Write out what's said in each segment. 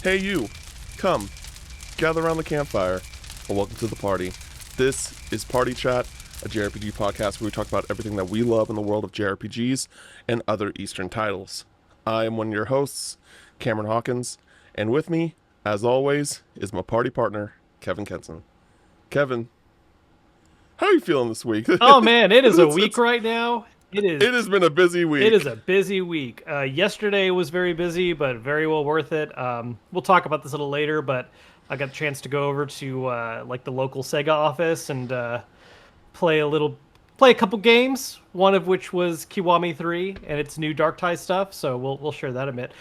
Hey you, come, gather around the campfire, and welcome to the party. This is Party Chat, a JRPG podcast where we talk about everything that we love in the world of JRPGs and other Eastern titles. I am one of your hosts, Cameron Hawkins, and with me, as always, is my party partner, Kevin Kenson. Kevin, how are you feeling this week? Oh man, it is a week right now. It has been a busy week. It is a busy week. Yesterday was very busy, but very well worth it. We'll talk about this a little later, but I got a chance to go over to like the local Sega office and play a couple games. One of which was Kiwami 3 and its new Dark Tie stuff. So we'll share that a bit.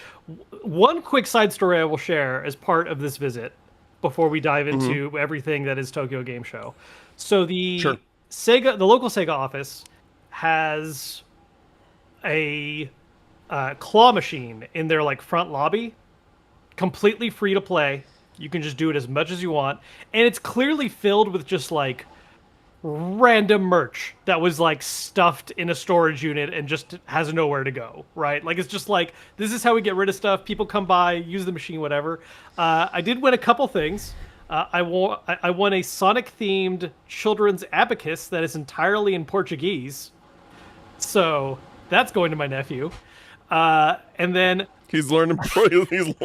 One quick side story I will share as part of this visit before we dive into everything that is Tokyo Game Show. So Sure. The local Sega office has a claw machine in their like front lobby, completely free to play. You can just do it as much as you want, and it's clearly filled with just like random merch that was like stuffed in a storage unit and just has nowhere to go, right? Like it's just like, this is how we get rid of stuff. People come by, use the machine, whatever. I did win a couple things. I won a Sonic-themed children's abacus that is entirely in Portuguese. So that's going to my nephew. And then He's learning Portuguese.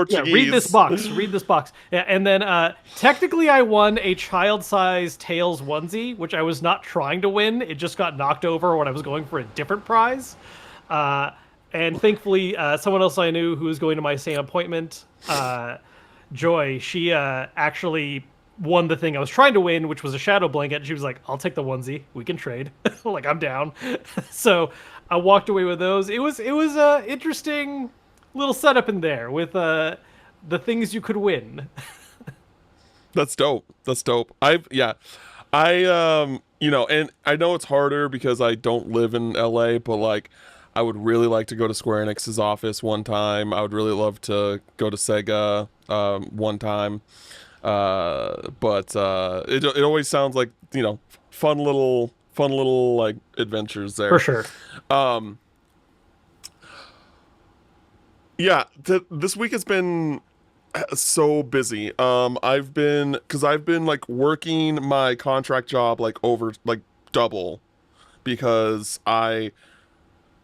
yeah, read this box. Read this box. Yeah, and then technically I won a child-sized Tails onesie, which I was not trying to win. It just got knocked over when I was going for a different prize. And thankfully, someone else I knew who was going to my same appointment, Joy, she actually won the thing I was trying to win, which was a shadow blanket. She was like, "I'll take the onesie. We can trade." Like, I'm down. So I walked away with those. It was a interesting little setup in there with the things you could win. That's dope. And I know it's harder because I don't live in LA, but like I would really like to go to Square Enix's office one time. I would really love to go to Sega one time. But it always sounds like, fun little like adventures there. For sure. Yeah, this week has been so busy. I've been like working my contract job like over like double because I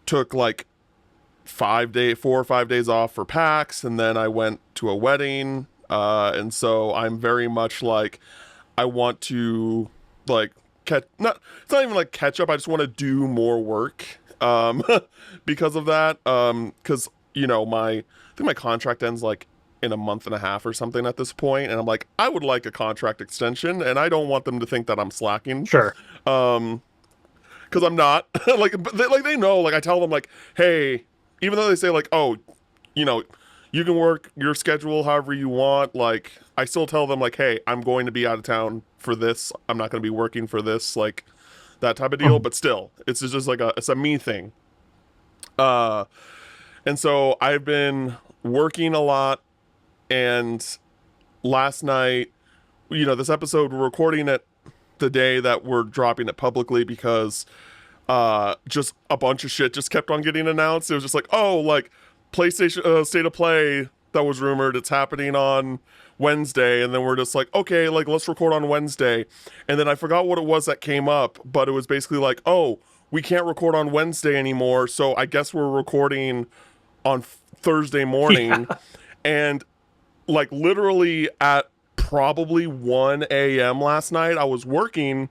took like 4 or 5 days off for PAX, and then I went to a wedding. And so I'm very much like, I want to like it's not even like catch up. I just want to do more work, because of that. Cause I think my contract ends like in a month and a half or something at this point. And I'm like, I would like a contract extension, and I don't want them to think that I'm slacking. Sure. Cause I'm not they know, like I tell them like, hey, even though they say like, oh, you know, you can work your schedule however you want. Like, I still tell them like, hey, I'm going to be out of town for this. I'm not going to be working for this, like that type of deal. But still, it's just like it's a me thing. And so I've been working a lot. And last night, this episode, we're recording it the day that we're dropping it publicly because just a bunch of shit just kept on getting announced. It was just like, oh, like PlayStation State of Play that was rumored, it's happening on Wednesday. And then we're just like, okay, like let's record on Wednesday. And then I forgot what it was that came up, but it was basically like, oh, we can't record on Wednesday anymore, so I guess we're recording on Thursday morning. Yeah. And like literally at probably 1 a.m. last night, I was working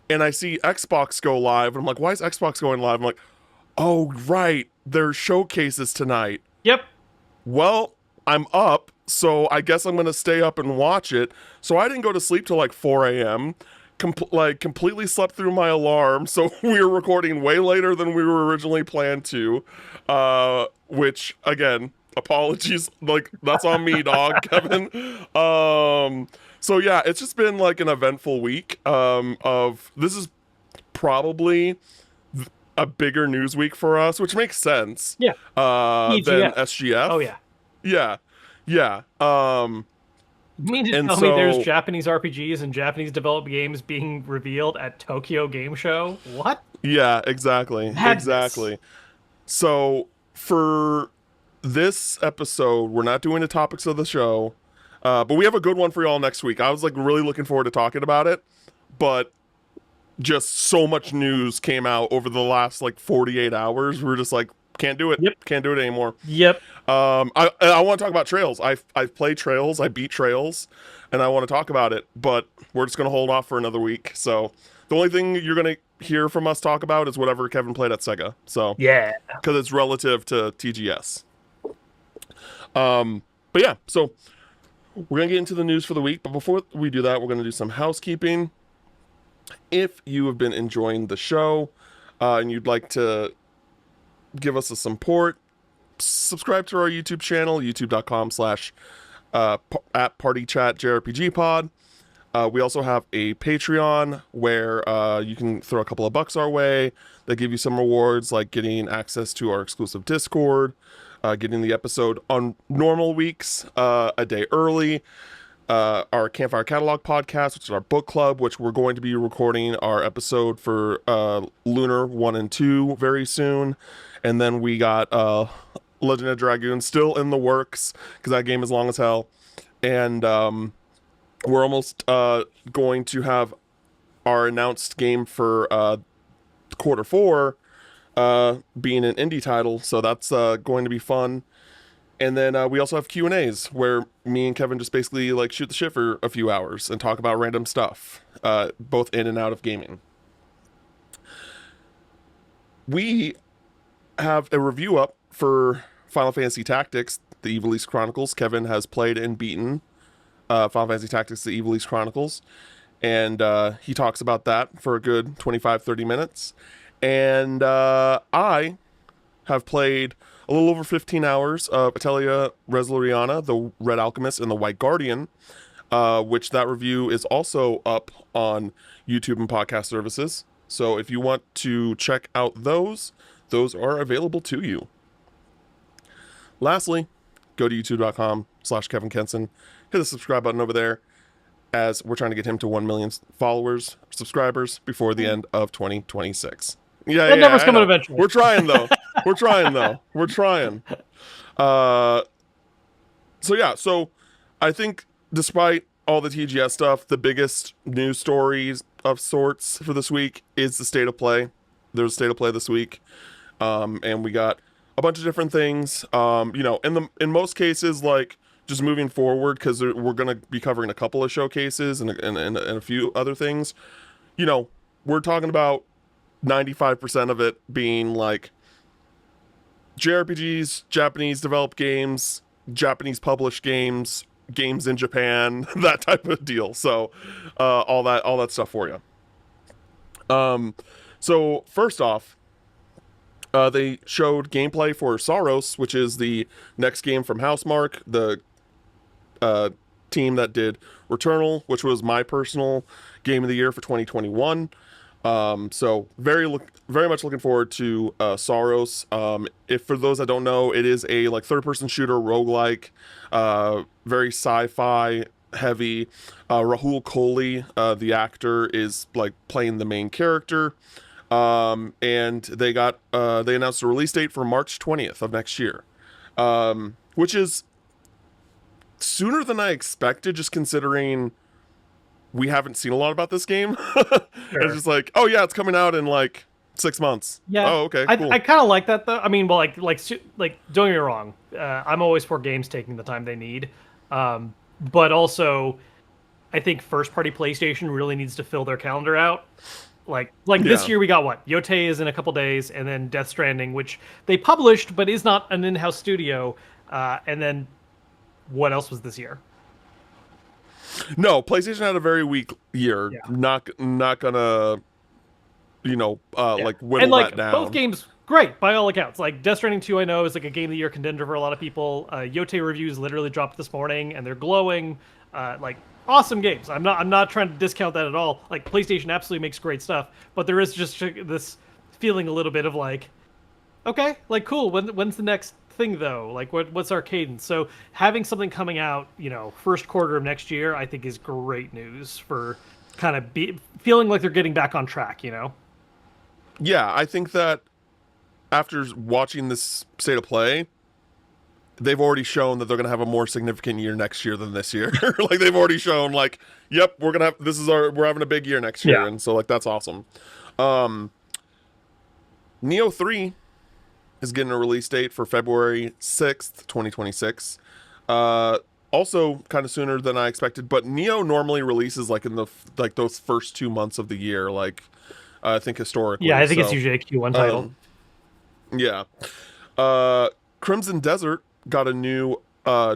and I see Xbox go live. And I'm like, why is Xbox going live? I'm like, oh, right, there's showcases tonight. Yep. Well, I'm up, so I guess I'm going to stay up and watch it. So I didn't go to sleep till like 4 a.m., completely slept through my alarm. So we were recording way later than we were originally planned to, which, again, apologies, like that's on me, dog. Kevin. So yeah, it's just been like an eventful week. Of This is probably a bigger news week for us, which makes sense. Yeah. Than EGF. SGF. Oh yeah. Yeah. You mean to And tell me there's so, Japanese RPGs and Japanese developed games being revealed at Tokyo Game Show? What? yeah, exactly. Madness. Exactly. So for this episode, we're not doing the topics of the show, but we have a good one for y'all next week. I was like really looking forward to talking about it, but just so much news came out over the last like 48 hours. We're just like, can't do it. Yep. Can't do it anymore. Yep. I want to talk about Trails. I've played Trails. I beat Trails, and I want to talk about it. But we're just gonna hold off for another week. So the only thing you're gonna hear from us talk about is whatever Kevin played at Sega. So Yeah. because it's relative to TGS. But yeah, so we're gonna get into the news for the week. But before we do that, we're gonna do some housekeeping. If you have been enjoying the show and you'd like to give us a support, subscribe to our YouTube channel, youtube.com/at partychatjrpgpod. We also have a Patreon where you can throw a couple of bucks our way. They give you some rewards like getting access to our exclusive Discord, getting the episode on normal weeks a day early, our Campfire Catalog podcast, which is our book club, which we're going to be recording our episode for Lunar 1 and 2 very soon. And then we got Legend of Dragoon still in the works because that game is long as hell. And we're almost going to have our announced game for quarter 4 being an indie title. So that's going to be fun. And then we also have Q&As where me and Kevin just basically like shoot the shit for a few hours and talk about random stuff, both in and out of gaming. We have a review up for Final Fantasy Tactics, the Evil East Chronicles. Kevin has played and beaten Final Fantasy Tactics, the Evil East Chronicles. And he talks about that for a good 25-30 minutes. And I have played a little over 15 hours of Atelier Resloriana, the Red Alchemist, and the White Guardian, which that review is also up on YouTube and podcast services. So if you want to check out those are available to you. Lastly, go to youtube.com/Kevin Kenson. Hit the subscribe button over there as we're trying to get him to 1 million subscribers before the end of 2026. Yeah, That number's coming eventually. We're trying though. We're trying. So I think despite all the TGS stuff, the biggest news stories of sorts for this week is the state of play. There's a state of play this week. And we got a bunch of different things. In most cases, like just moving forward, because we're gonna be covering a couple of showcases and a few other things. We're talking about 95% of it being like JRPGs, Japanese developed games, Japanese published games, games in Japan, that type of deal. So all that stuff for you. So first off, they showed gameplay for Saros, which is the next game from Housemarque, the team that did Returnal, which was my personal game of the year for 2021. So very much looking forward to Saros. If for those that don't know, it is a like third-person shooter roguelike, very sci-fi heavy. Rahul Kohli, the actor, is like playing the main character. And they announced a release date for March 20th of next year, which is sooner than I expected, just considering we haven't seen a lot about this game. Sure. It's just like, oh yeah, it's coming out in like 6 months. Yeah. Oh, okay, cool. I kind of like that though. I mean, well, like don't get me wrong. I'm always for games taking the time they need. But also, I think first-party PlayStation really needs to fill their calendar out. Like this year we got what? Yotei is in a couple days, and then Death Stranding, which they published but is not an in-house studio. And then what else was this year? No, PlayStation had a very weak year. Yeah. Not gonna, like whittle And like that down. both games, great by all accounts. Like Death Stranding 2, I know is like a game of the year contender for a lot of people. Yotei reviews literally dropped this morning, and they're glowing. Like awesome games. I'm not trying to discount that at all. Like PlayStation absolutely makes great stuff, but there is just this feeling a little bit of like, okay, like cool. When's the next thing though? Like what's our cadence? So having something coming out, first quarter of next year, I think is great news for kind of feeling like they're getting back on track. Yeah, I think that after watching this state of play, they've already shown that they're going to have a more significant year next year than this year. Like they've already shown like, yep, we're having a big year next year. Yeah. And so like, that's awesome. Um, Neo 3 is getting a release date for February 6th, 2026. Also kind of sooner than I expected, but Neo normally releases like in the like those first 2 months of the year, like I think Yeah, historically. I think it's So, usually a Q1 title. um, yeah. Crimson Desert got a new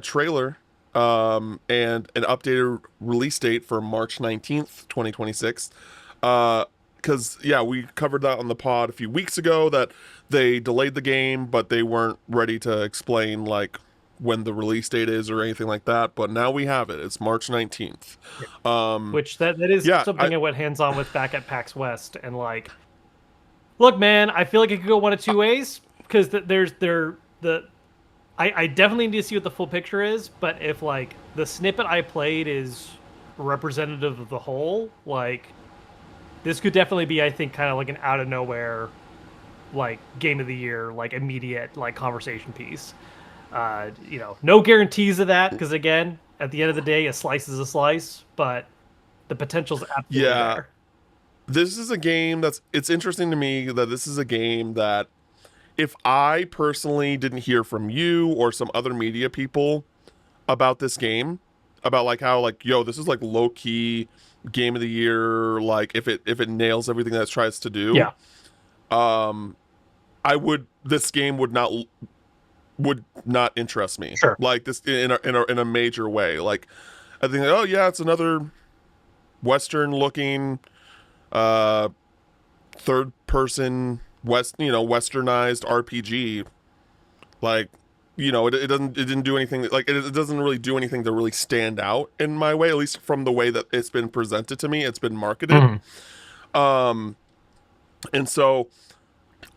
trailer and an updated release date for March 19th, 2026. Because yeah, we covered that on the pod a few weeks ago that they delayed the game, but they weren't ready to explain like when the release date is or anything like that. But now we have it. It's March 19th. Which that is Yeah, something I went hands on with back at PAX West, and like, look, man, I feel like it could go one of two ways because I definitely need to see what the full picture is, but if like the snippet I played is representative of the whole, like this could definitely be, I think, kind of like an out of nowhere like game of the year, like immediate like conversation piece. No guarantees of that because again, at the end of the day, a slice is a slice, but the potential's absolutely yeah. there. This is a game it's interesting to me that this is a game that if I personally didn't hear from you or some other media people about this game, about like how like yo, this is like low key game of the year, like if it nails everything that it tries to do, Yeah, um, I would this game would not interest me sure. like this in a major way. Like I think oh yeah, it's another Western looking uh third person westernized RPG. Like it didn't do anything like it doesn't really do anything to really stand out in my way, at least from the way that it's been presented to me, it's been marketed. Mhm. um and so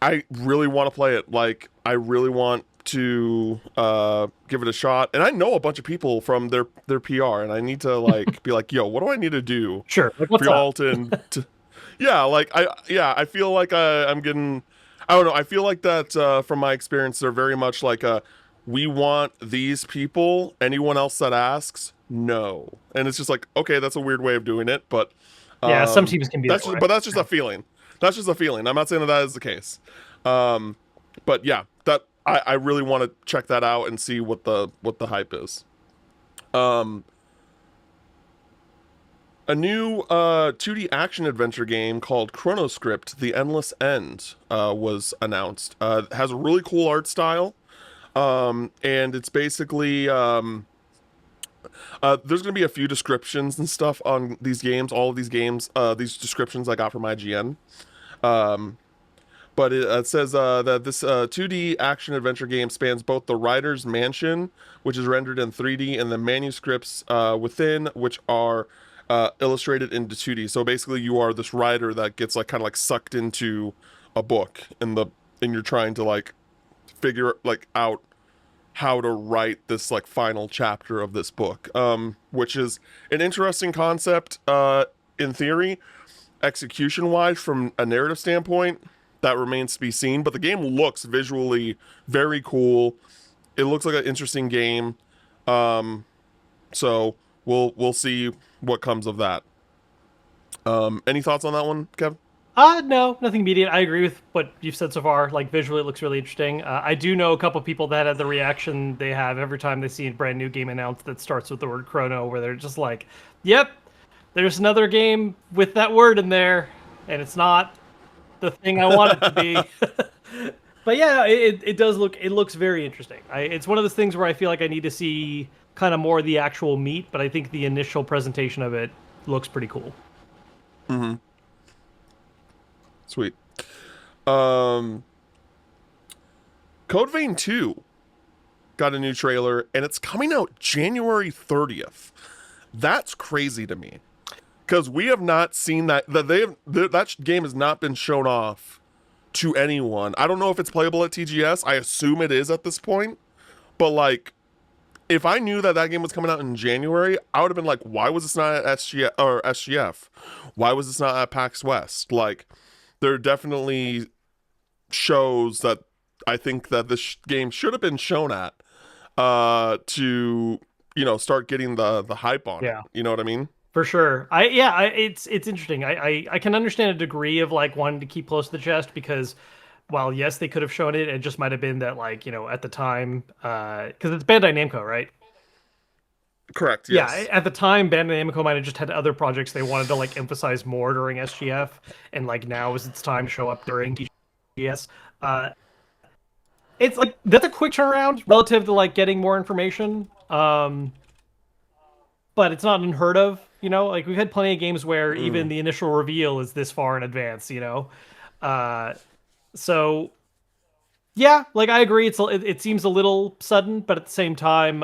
I really want to play it. Like I really want to give it a shot, and I know a bunch of people from their PR, and I need to like be like, yo, what do I need to do Sure. Like, for what's up? y'all to yeah, like I feel like I'm getting, I don't know, I feel like that from my experience they're very much like we want these people, anyone else that asks no, and it's just like, okay, that's a weird way of doing it, but Yeah, some teams can be that that's way. just, but that's just Yeah. a feeling. That's just a feeling. I'm not saying that is the case. um but yeah, that I really want to check that out and see what the hype is. um A new 2D action adventure game called Chronoscript: The Endless End was announced. It has a really cool art style, and it's basically there's going to be a few descriptions and stuff on these games. All of these games, these descriptions I got from IGN. Um, but it says that this 2D action adventure game spans both the writer's mansion, which is rendered in 3D, and the manuscripts within, which are illustrated into 2D. So basically, you are this writer that gets like kind of like sucked into a book, and you're trying to like figure like out how to write this like final chapter of this book, which is an interesting concept in theory. Execution wise, from a narrative standpoint, that remains to be seen, but the game looks visually very cool. It looks like an interesting game. So we'll see what comes of that. Any thoughts on that one, Kev? No, nothing immediate. I agree with what you've said so far. Like visually, it looks really interesting. I do know a couple people that had the reaction they have every time they see a brand new game announced that starts with the word chrono, where they're just like, "Yep, there's another game with that word in there, and it's not the thing I want it to be." But yeah, it does look, it looks very interesting. It's one of those things where I feel like I need to see kind of more of the actual meat, but I think the initial presentation of it looks pretty cool. Mm-hmm. Sweet. Um, Code Vein 2 got a new trailer, and it's coming out January 30th. That's crazy to me, because we have not seen that game has not been shown off to anyone. I don't know if it's playable at TGS. I assume it is at this point, but like, if I knew that game was coming out in January, I would have been like, why was this not at SGF? Why was this not at PAX West? Like, there are definitely shows that I think that this game should have been shown at. to start getting the hype on it. Yeah. You know what I mean? For sure. It's interesting. I can understand a degree of like wanting to keep close to the chest because while yes, they could have shown it, it just might have been that like, at the time, because it's Bandai Namco, right? Correct. Yeah, Yes. at the time, Bandai Namco might have just had other projects they wanted to like emphasize more during SGF, and like now is its time to show up during TGS. Uh, it's like that's a quick turnaround relative to like getting more information. But it's not unheard of, Like we've had plenty of games where even Mm. the initial reveal is this far in advance. Uh, so yeah, like I agree, it seems a little sudden, but at the same time,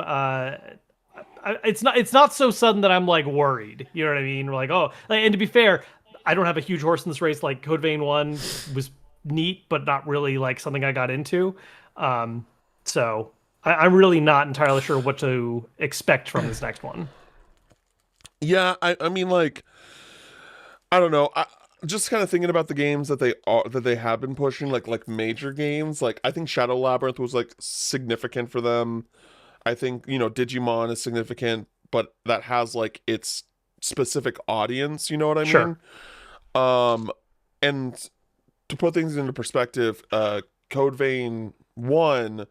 it's not so sudden that I'm like worried. You know what I mean? We're like, oh, and to be fair, I don't have a huge horse in this race. Like Code Vein 1 was neat, but not really like something I got into. Um, so I'm really not entirely sure what to expect from this next one. Yeah, I mean, like, I don't know. Just kind of thinking about the games that they have been pushing, like major games. Like, I think Shadow Labyrinth was like significant for them. I think Digimon is significant, but that has like its specific audience. You know what I Sure. mean? And to put things into perspective, Code Vein 1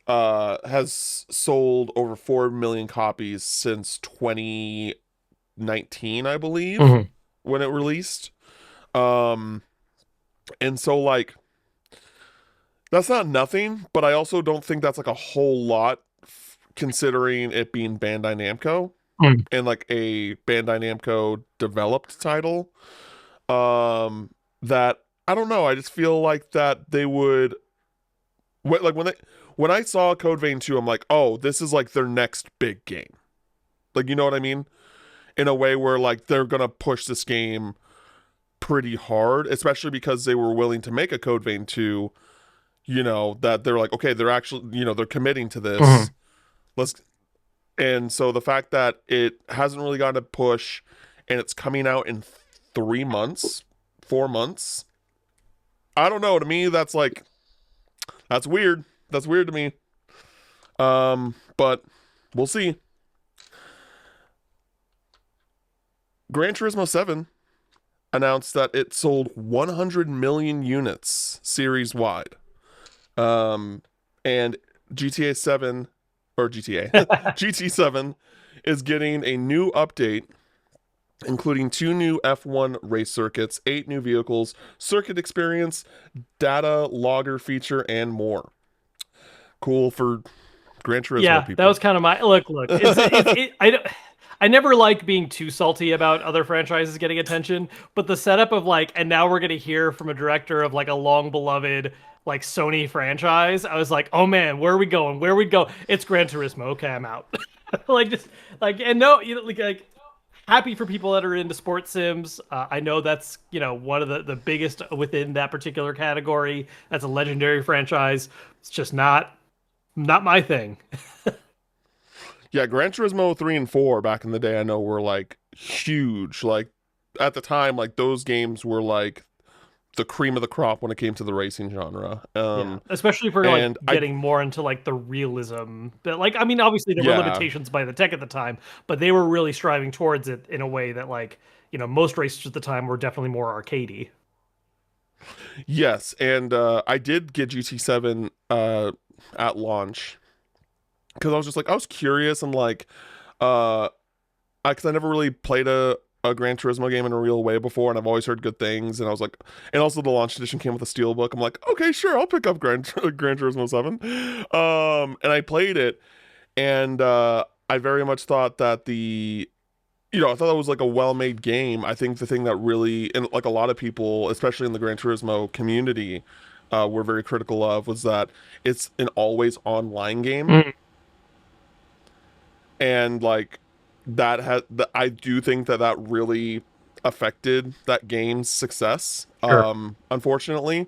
has sold over 4 million copies since 2019, I believe, Mhm. when it released. Um, and so like that's not nothing, but I also don't think that's like a whole lot considering it being Bandai Namco Mm. and like a Bandai Namco developed title. That I don't know. I just feel like that they would like when I saw Code Vein 2, I'm like, oh, this is like their next big game. Like, you know what I mean? In a way where like they're gonna push this game pretty hard, especially because they were willing to make a Code Vein 2, that they're like, okay, they're actually, they're committing to Mhm. this. Let's And so the fact that it hasn't really gotten a push and it's coming out in 3 months, 4 months, I don't know. To me, that's weird. That's weird to me. But we'll see. Gran Turismo 7 announced that it sold 100 million units series wide. And GTA 7 or GTA GT7 is getting a new update including 2 new F1 race circuits, 8 new vehicles, circuit experience, data logger feature, and more. Cool for Gran Turismo Yeah, that people. was kind of my look. Look, I don't. I never like being too salty about other franchises getting attention, but the setup of like, and now we're gonna hear from a director of like a long beloved like Sony franchise. I was like, oh man, where are we going? Where we go? It's Gran Turismo. Okay, I'm out. Like just like and no, like happy for people that are into sports sims. I know that's one of the biggest within that particular category. That's a legendary franchise. It's just not my thing. Yeah, Gran Turismo 3 and 4 back in the day, I know were like huge. Like at the time, like those games were like the cream of the crop when it came to the racing genre. Yeah, especially for like And I, getting more into like the realism. But like, I mean, obviously there were yeah, limitations by the tech at the time, but they were really striving towards it in a way that like, most racers at the time were definitely more arcadey. yes. And I did get GT7 at launch because I was just like, I was curious and like, uh, because I never really played a Gran Turismo game in a real way before, and I've always heard good things. And I was like, and also the launch edition came with a steelbook. I'm like, okay, sure, I'll pick up Gran Turismo 7. And I played it, and I very much thought that I thought that was like a well-made game. I think the thing that really, and like a lot of people, especially in the Gran Turismo community, were very critical of was that it's an always online game, Mm, and like I do think that that really affected that game's success, sure. unfortunately.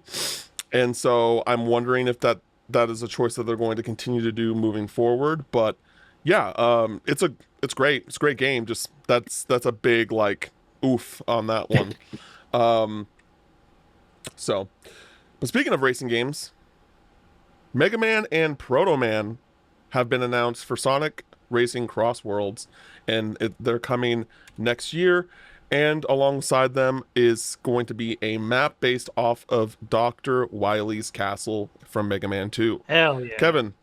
And so I'm wondering if that is a choice that they're going to continue to do moving forward. But yeah, it's great. It's a great game. Just that's a big like oof on that one. Um, but speaking of racing games, Mega Man and Proto Man have been announced for Sonic Racing Cross Worlds, and they're coming next year. And alongside them is going to be a map based off of Dr. Wily's castle from Mega Man 2. Hell yeah. Kevin,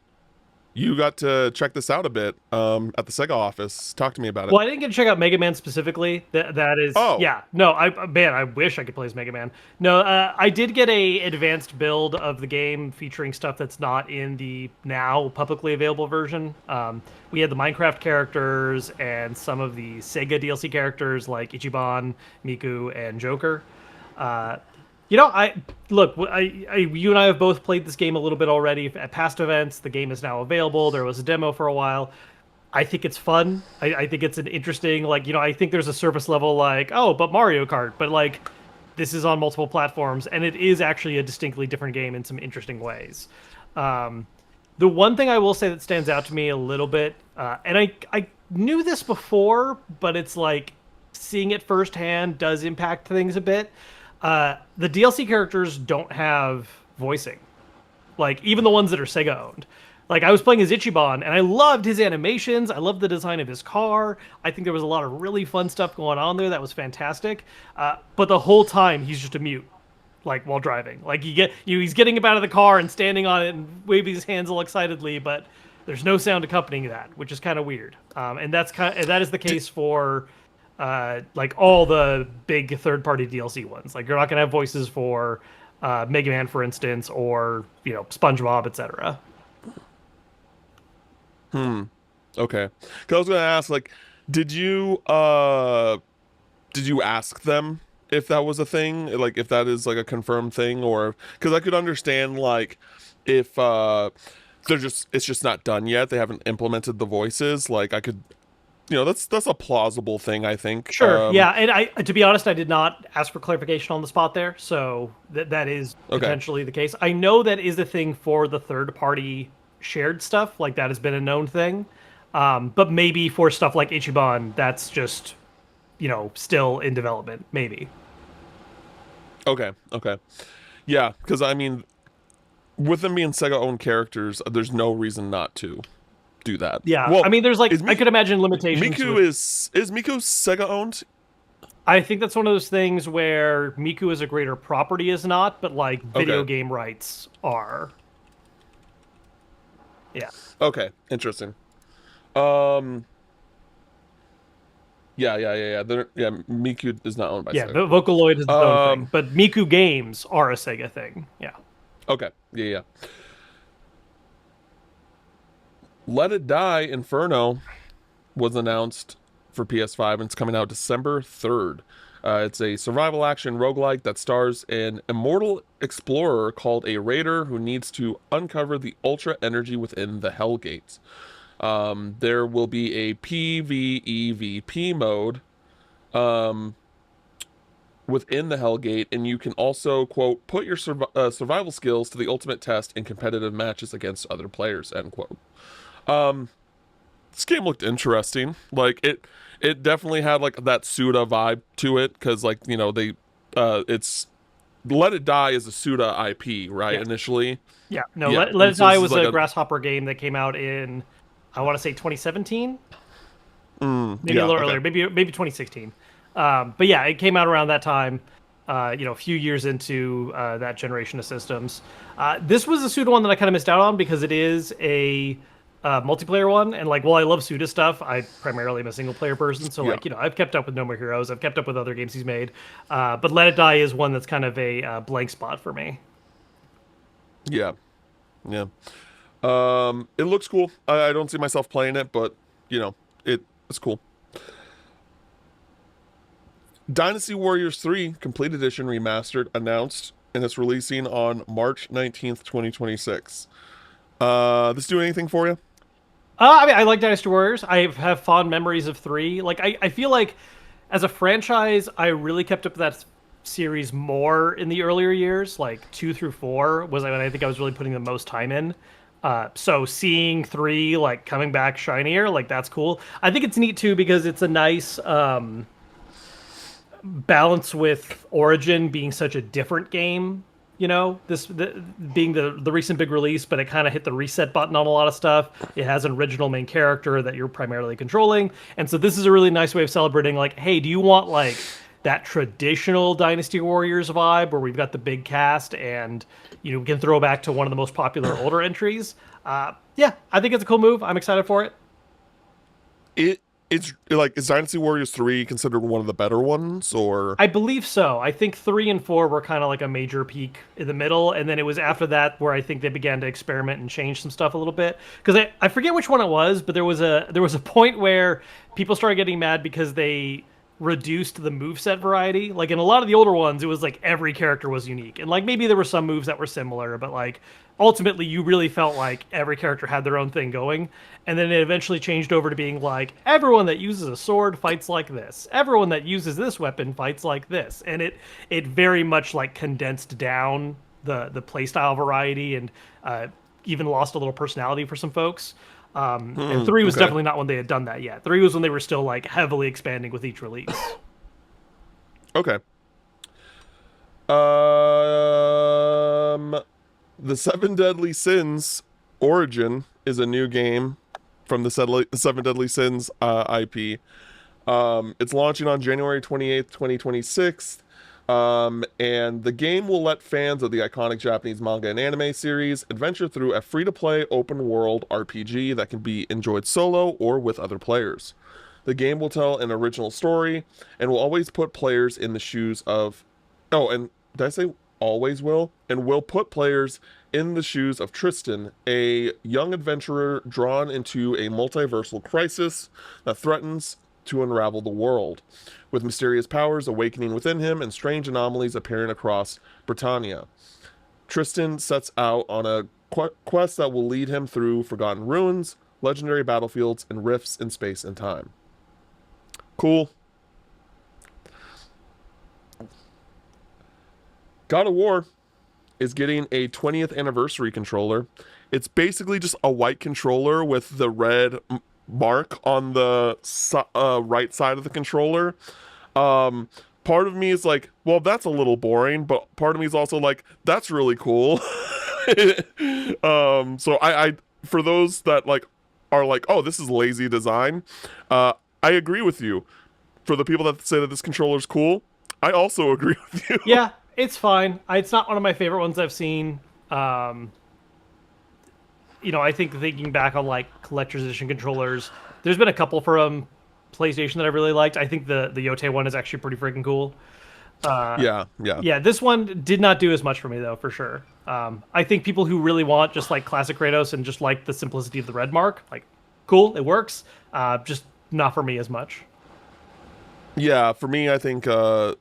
you got to check this out a bit at the Sega office. Talk to me about it. Well, I didn't get to check out Mega Man specifically. That is, Oh, yeah. No, I wish I could play as Mega Man. No, I did get a advanced build of the game featuring stuff that's not in the now publicly available version. We had the Minecraft characters and some of the Sega DLC characters like Ichiban, Miku, and Joker. Uh, I look. You and I have both played this game a little bit already at past events. The game is now available. There was a demo for a while. I think it's fun. I think it's an interesting, like, I think there's a surface level like, oh, but Mario Kart, but like, this is on multiple platforms, and it is actually a distinctly different game in some interesting ways. The one thing I will say that stands out to me a little bit, and I knew this before, but it's like seeing it firsthand does impact things a bit. The DLC characters don't have voicing, like even the ones that are Sega owned. Like I was playing as Ichiban, and I loved his animations. I loved the design of his car. I think there was a lot of really fun stuff going on there that was fantastic. But the whole time he's just a mute, like while driving. Like he's getting up out of the car and standing on it and waving his hands all excitedly, but there's no sound accompanying that, which is kind of weird. And that is the case for like all the big third-party DLC ones. Like you're not gonna have voices for Mega Man, for instance, or SpongeBob, etc. okay. 'Cause I was gonna ask, like, did you ask them if that was a thing, like if that is like a confirmed thing, or because I could understand like if it's just not done yet, they haven't implemented the voices. Like I could, that's a plausible thing, I think. Sure. Yeah, and to be honest, I did not ask for clarification on the spot there, so that is Okay. potentially the case. I know that is a thing for the third-party shared stuff, like that has been a known thing. But maybe for stuff like Ichiban, that's just, still in development. Maybe. Okay. Okay. Yeah, because I mean, with them being Sega-owned characters, there's no reason not to do that. Yeah. Well, I mean, there's like is I could imagine limitations. Miku is Miku Sega-owned? I think that's one of those things where Miku as a greater property is not, but like video Okay. game rights are. Yeah. Okay, interesting. Um, yeah. Miku is not owned by Yeah, Sega. the Vocaloid is its own Um, thing, but Miku games are a Sega thing. Yeah. okay, yeah. Let It Die Inferno was announced for PS5 and it's coming out December 3rd. It's a survival action roguelike that stars an immortal explorer called a raider who needs to uncover the ultra energy within the Hellgate. There will be a PvEVP mode within the Hellgate, and you can also, quote, put your survival skills to the ultimate test in competitive matches against other players, end quote. This game looked interesting. Like it definitely had like that Suda vibe to it, because like it's Let It Die is a Suda IP, right? Yeah. Initially. Yeah. No, Yeah, Let and It so Die this was is like a Grasshopper game that came out in, I want to say 2017, maybe a little earlier, maybe 2016. But yeah, it came out around that time. A few years into that generation of systems. This was a Suda one that I kind of missed out on because it is a multiplayer one, and like, while I love Suda stuff, I primarily am a single player person. So like, I've kept up with No More Heroes, I've kept up with other games he's made, but Let It Die is one that's kind of a blank spot for me. Yeah. It looks cool. I don't see myself playing it, but it's cool. Dynasty Warriors 3 Complete Edition Remastered announced, and it's releasing on March 19th, 2026. This do anything for you? I mean, I like Dynasty Warriors. I have fond memories of 3. Like, I feel like as a franchise, I really kept up with that series more in the earlier years. Like 2 through 4 was when I think I was really putting the most time in. So seeing 3 like coming back shinier, like that's cool. I think it's neat too because it's a nice balance with Origin being such a different game being the recent big release, but it kind of hit the reset button on a lot of stuff. It has an original main character that you're primarily controlling, and so this is a really nice way of celebrating. Like, hey, do you want like that traditional Dynasty Warriors vibe where we've got the big cast and we can throw back to one of the most popular older entries? Yeah, I think it's a cool move. I'm excited for it. It's like, is Dynasty Warriors 3 considered one of the better ones, or? I believe so. I think 3 and 4 were kind of like a major peak in the middle, and then it was after that where I think they began to experiment and change some stuff a little bit. Because I forget which one it was, but there was a point where people started getting mad because they reduced the moveset variety. Like in a lot of the older ones, it was like every character was unique, and like maybe there were some moves that were similar, but like ultimately you really felt like every character had their own thing going. And then it eventually changed over to being like everyone that uses a sword fights like this, everyone that uses this weapon fights like this, and it very much like condensed down the playstyle variety, and even lost a little personality for some folks. And 3 was Okay. definitely not when they had done that yet. 3 was when they were still like heavily expanding with each release. Okay. The Seven Deadly Sins Origin is a new game from the Seven Deadly Sins IP. It's launching on January 28th, 2026. And the game will let fans of the iconic Japanese manga and anime series adventure through a free-to-play open-world RPG that can be enjoyed solo or with other players. The game will tell an original story and will always put players in the shoes of. Oh, and did I say always will? And will put players in the shoes of Tristan, a young adventurer drawn into a multiversal crisis that threatens to unravel the world, with mysterious powers awakening within him and strange anomalies appearing across Britannia. Tristan sets out on a quest that will lead him through forgotten ruins, legendary battlefields, and rifts in space and time. Cool. God of War is getting a 20th anniversary controller. It's basically just a white controller with the red mark on the right side of the controller. Um, Part of me is like, well, that's a little boring, but part of me is also like, that's really cool. So I for those that like are like, oh, this is lazy design, I agree with you. For the people that say that this controller is cool, I also agree with you. Yeah, it's fine. It's not one of my favorite ones I've seen. Um, I think thinking back on like collector's edition controllers, there's been a couple from PlayStation that I really liked. I think the Yote one is actually pretty freaking cool. Yeah, yeah. Yeah, this one did not do as much for me though, for sure. I think people who really want just like classic Kratos and just like the simplicity of the red mark, like, cool, it works. Just not for me as much. Yeah, for me, I think the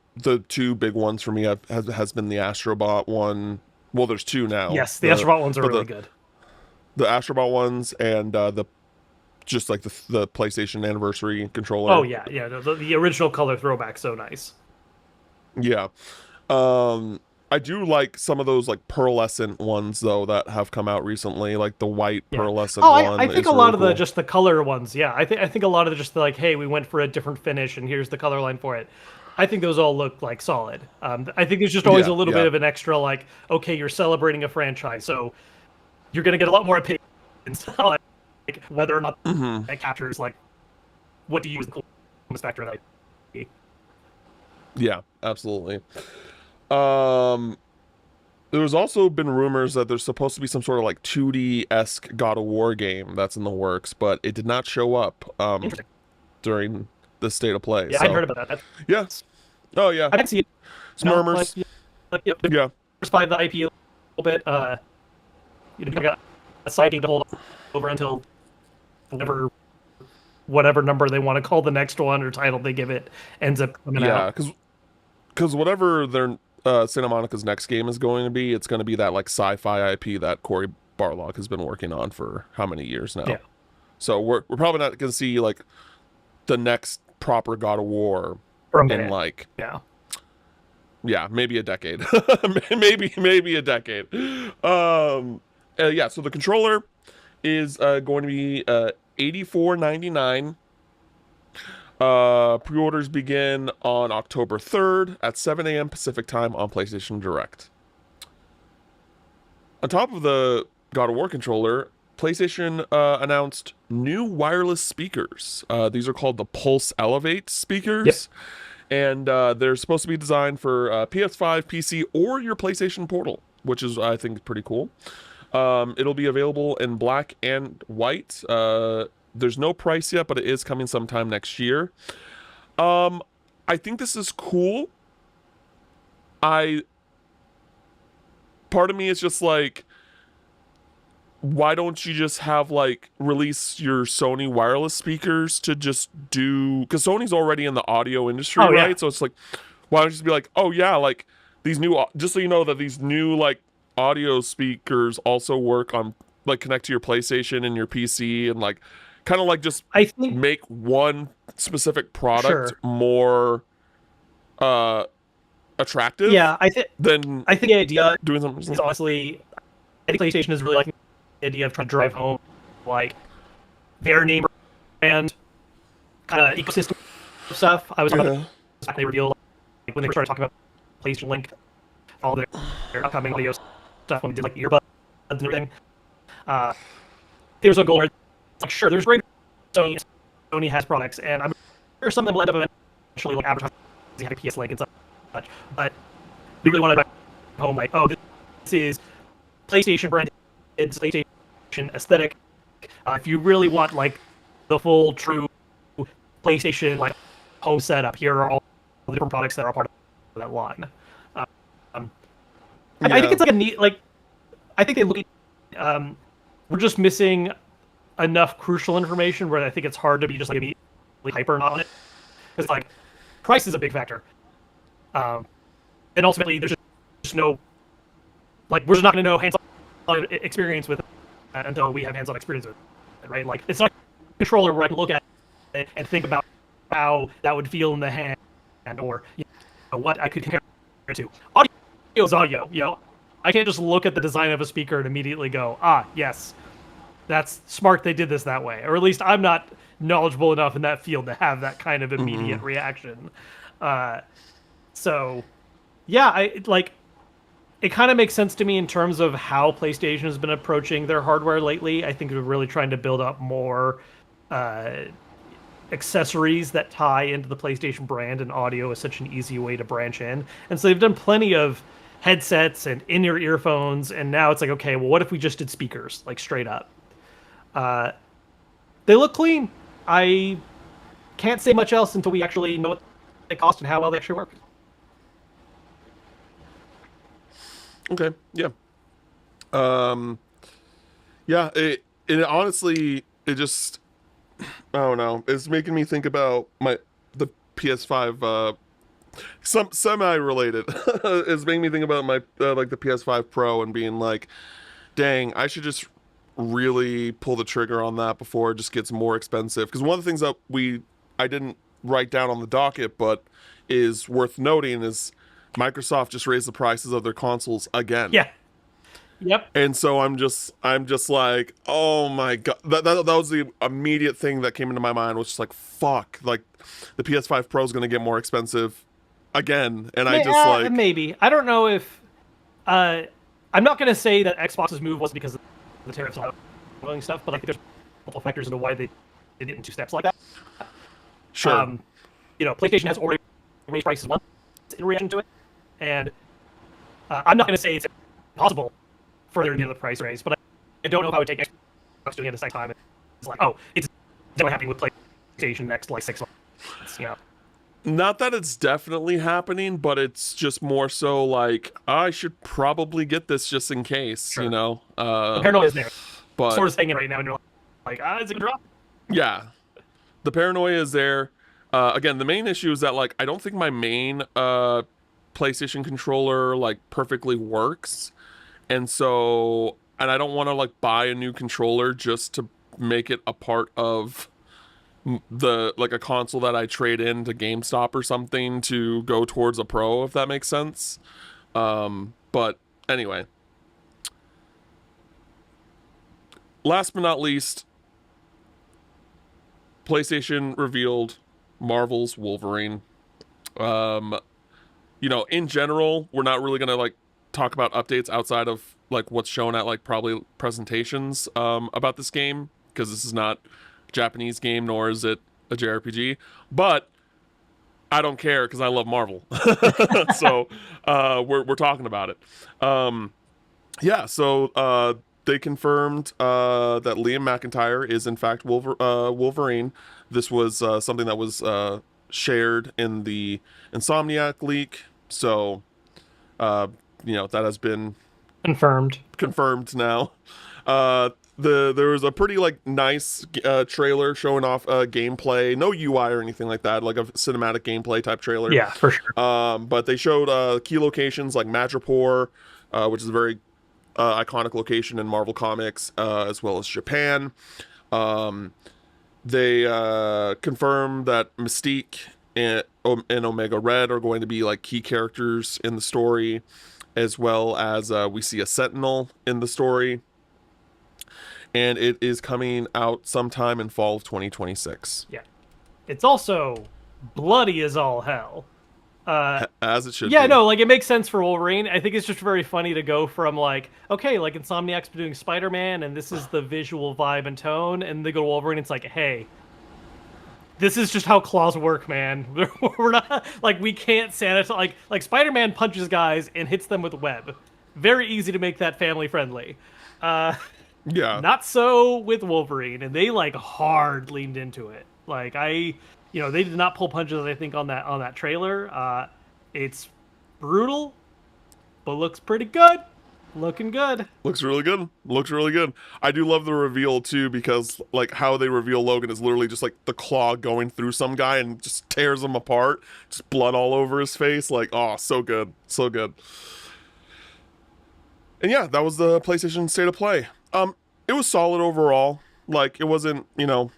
two big ones for me has been the Astrobot one. Well, there's two now. Yes, the Astrobot ones are But really good. the Astrobot ones and the just like the PlayStation Anniversary Oh controller. yeah, yeah. The original color throwback, so nice. Yeah. I do like some of those like pearlescent ones though that have come out recently, like the white Yeah. pearlescent Oh, I one think is a lot really of the cool. just the color ones. Yeah, I think a lot of the just the, like, hey, we went for a different finish and here's the color line for it. I think those all look like solid. I think there's just always a Yeah, little bit yeah. of an extra like, okay, you're celebrating a franchise, so you're gonna get a lot more opinions on like whether or not Hmm. that captures like what do you use the coolest factor in that. Yeah, absolutely. Um There's also been rumors that there's supposed to be some sort of like 2D-esque God of War game that's in the works, but it did not show up Interesting. during the state of play. Yeah, I hadn't So heard about that. yeah. Oh yeah. I didn't see it. Some Like, murmurs. yeah, like yeah, Yeah. diversify the IP a little bit. Got a side game to hold over until whatever number they want to call the next one or title they give it ends up coming Yeah, out. because whatever their Santa Monica's next game is going to be, it's going to be that like sci-fi IP that Cory Barlog has been working on for how many years Yeah, now. So we're probably not going to see like the next proper God of War for a in minute. like, Yeah. yeah, maybe a decade. Maybe a decade. Yeah, so the controller is going to be 84.99. Pre-orders begin on October 3rd at 7 a.m. Pacific time on PlayStation Direct. On top of the God of War controller, PlayStation announced new wireless speakers. These are called the Pulse Elevate Yep. speakers, and they're supposed to be designed for PS5, PC, or your PlayStation Portal, which is I think pretty cool. It'll be available in black and white. There's no price yet, but it is coming sometime next year. Um, I think this is cool. I Part of me is just like, why don't you just have like release your Sony wireless speakers to just do, because Sony's already in the audio industry, Oh yeah. right? So it's like, why don't you just be like, oh yeah, like these new, just so you know that these new like audio speakers also work on, like, connect to your PlayStation and your PC, and like kind of like just I think make one specific product sure. more uh attractive Yeah, I think than I think the idea doing is something. honestly, I think PlayStation is really like the idea of trying to drive home like their name brand kind of ecosystem stuff. I was talking about Yeah. this, they revealed like when they started talking about PlayStation Link, all their upcoming audio stuff when we did like earbuds and everything. Uh, there's a goal where it's like sure, there's great Sony has products, and I'm sure some of them will end up eventually like advertising having PS Link and such. But we really want to drive home like, oh, this is PlayStation branded, it's PlayStation aesthetic. If you really want like the full true PlayStation like home setup, here are all the different products that are part of that line. Um, I think Yeah. it's like a neat like. I think they look. We're just missing enough crucial information where I think it's hard to be just like immediately hyper on it. Because like price is a big factor, and ultimately there's just no like we're just not going to know hands-on experience with it until we have hands-on experience with it, right? Like it's not a controller where I can look at it and think about how that would feel in the hand, or what I could compare it to. Audio is audio, I can't just look at the design of a speaker and immediately go, ah, yes, that's smart. They did this that way, or at least I'm not knowledgeable enough in that field to have that kind of immediate reaction. Uh, so, yeah, I like it kind of makes sense to me in terms of how PlayStation has been approaching their hardware lately. I think they're really trying to build up more uh, accessories that tie into the PlayStation brand, and audio is such an easy way to branch in. And so they've done plenty of headsets and in-ear earphones, and now it's like, okay, well, what if we just did speakers, like straight up? Uh, they look clean. I can't say much else until we actually know what they cost and how well they actually work. Okay. Yeah. Um. Yeah. It honestly, it just, I don't know. It's making me think about the PS5. Some semi-related. It's making me think about my like the PS5 Pro and being like, dang, I should just really pull the trigger on that before it just gets more expensive. Because one of the things that I didn't write down on the docket, but is worth noting, is Microsoft just raised the prices of their consoles again. Yeah. Yep. And so I'm just like, oh my god, that was the immediate thing that came into my mind, was just like, fuck, like the PS5 Pro is going to get more expensive again, and I just like, Maybe. I don't know if. Uh, I'm not going to say that Xbox's move was because of the tariffs and all stuff, but like there's multiple factors into why they did it in two steps like that. sure, Um, PlayStation has already raised prices once in reaction to it, and I'm not going to say it's impossible further to get the price raise, but I don't know if I would take Xbox doing it at the same time. It's like, oh, it's definitely happening with PlayStation next like 6 months. not that it's definitely happening, but it's just more so like, I should probably get this just in case, Sure. The uh, paranoia is there. but Sort of saying it right now, and you're like, is it gonna drop? yeah, the paranoia is there. Again, the main issue is that, like, I don't think my main PlayStation controller like perfectly works, and I don't want to like buy a new controller just to make it a part of the like a console that I trade in to GameStop or something to go towards a Pro, if that makes sense. But anyway, last but not least, PlayStation revealed Marvel's Wolverine. In general, we're not really gonna like talk about updates outside of like what's shown at like probably presentations about this game, because this is not a Japanese game nor is it a JRPG. But I don't care because I love Marvel. So we're talking about it. Um, yeah, so they confirmed that Liam McIntyre is in fact Wolverine. This was something that was shared in the Insomniac leak. So uh, that has been Confirmed. confirmed now. There was a pretty like nice trailer showing off gameplay, no UI or anything like that, like a cinematic gameplay type trailer. Yeah, for sure. But they showed key locations like Madripoor, which is a very iconic location in Marvel Comics, as well as Japan. Um, they confirmed that Mystique and Omega Red are going to be like key characters in the story, as well as we see a Sentinel in the story. And it is coming out sometime in fall of 2026. Yeah. It's also bloody as all hell. As it should Yeah, be. no, like it makes sense for Wolverine. I think it's just very funny to go from like, okay, like Insomniac's been doing Spider-Man, and this is the visual vibe and tone, and they go to Wolverine. It's like, hey, this is just how claws work, man. We're not like we can't sanitize. Like Spider-Man punches guys and hits them with a web. Very easy to make that family friendly. Yeah. Not so with Wolverine, and they like hard leaned into it. Like they did not pull punches. I think on that trailer. It's brutal, but looks pretty good. Looking good. Looks really good. Looks really good. I do love the reveal too, because like how they reveal Logan is literally just like the claw going through some guy and just tears him apart. Just blood all over his face. Like, oh, so good. So good. And yeah, that was the PlayStation State of Play. It was solid overall. Like it wasn't, it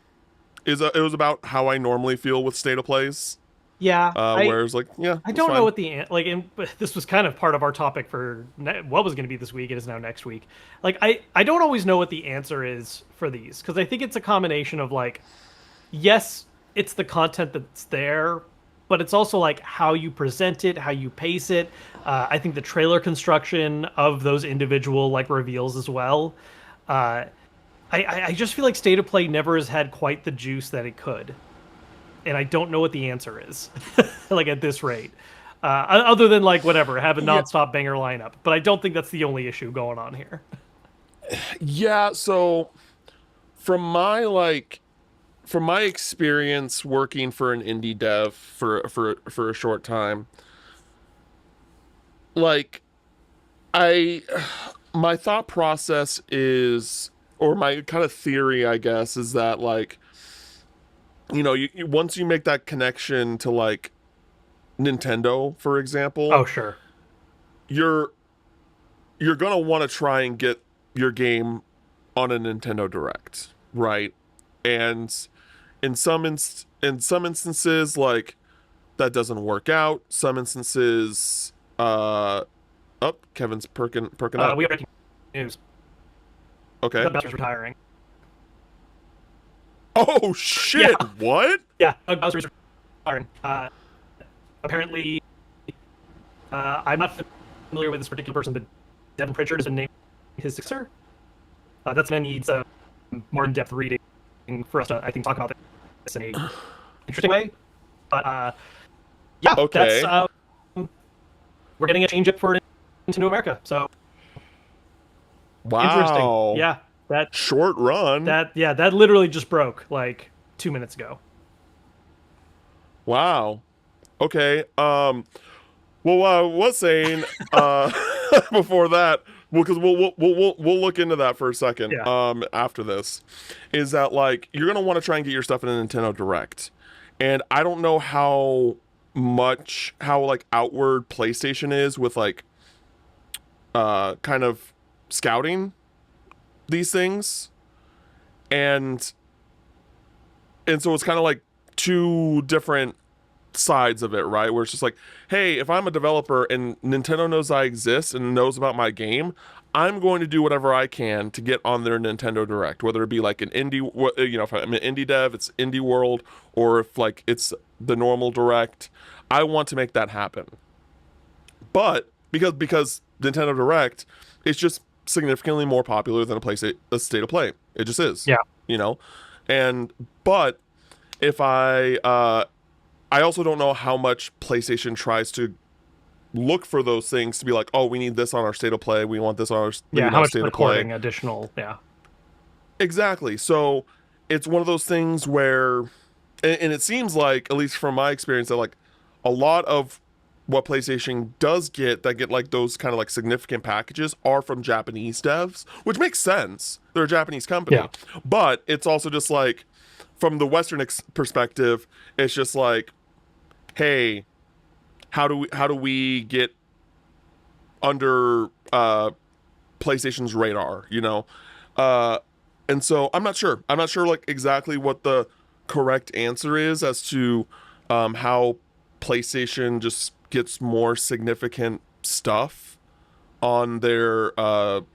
was about how I normally feel with State of Plays. Yeah, Whereas like, yeah, I it's don't know fine. what this was kind of part of our topic for what was going to be this week. It is now next week. Like I don't always know what the answer is for these, because I think it's a combination of like, yes, it's the content that's there, but it's also like how you present it, how you pace it. I think the trailer construction of those individual like reveals as well. I just feel like State of Play never has had quite the juice that it could, and I don't know what the answer is, like at this rate, other than like whatever, have a nonstop banger lineup. But I don't think that's the only issue going on here. Yeah, so from my like from my experience working for an indie dev for a short time, like I my thought process is, or my kind of theory I guess, is that like once you make that connection to like Nintendo, for example, Oh sure, you're you're gonna want to try and get your game on a Nintendo Direct, right? And in some instances, like that doesn't work out. Some instances, oh, Kevin's perking up. we have breaking news. Okay. Bowser's retiring. Oh shit! Yeah. What? Yeah, Bowser's retiring. Apparently, I'm not familiar with this particular person, but Devin Pritchard has been named his successor. That's going to need some more in-depth reading for us to, I think, talk about this in a interesting way. But yeah, Okay. that's we're getting a change up for Nintendo America. So Wow. interesting. Yeah, Short run. that literally just broke like 2 minutes ago. Wow. Okay. Well, what I was saying before that, well, because we'll look into that for a second. Yeah. After this, is that like you're gonna want to try and get your stuff in a Nintendo Direct, and I don't know how like outward PlayStation is with like kind of scouting these things, and so it's kind of like two different sides of it, right? Where it's just like, hey, if I'm a developer and Nintendo knows I exist and knows about my game, I'm going to do whatever I can to get on their Nintendo Direct, whether it be like an indie, if I'm an indie dev, it's Indie World, or if like it's the normal Direct, I want to make that happen. But because Nintendo Direct, it's just significantly more popular than a state of play. It just is, Yeah. you know. And but if I also don't know how much PlayStation tries to look for those things to be like, oh, we need this on our state of play. We want this on our Yeah, maybe how not much state they're of play. courting additional, yeah. Exactly. So it's one of those things where, and it seems like, at least from my experience, that like a lot of what PlayStation does get that get like those kind of like significant packages are from Japanese devs, which makes sense. They're a Japanese Yeah. company, but it's also just like from the Western perspective, it's just like, hey, how do we get under PlayStation's radar, you know? Uh, and so I'm not sure. I'm not sure like exactly what the correct answer is as to how PlayStation just gets more significant stuff on their on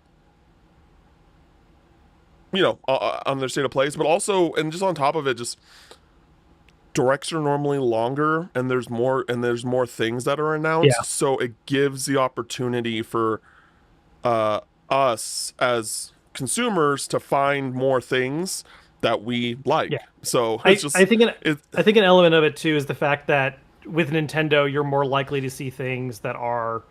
their state of plays, but also and just on top of it, just directs are normally longer and there's more things that are Yeah. announced, so it gives the opportunity for uh, us as consumers to find more things that we Yeah. like. So it's I, I just think an it. I think an element of it too is the fact that with Nintendo, you're more likely to see things that are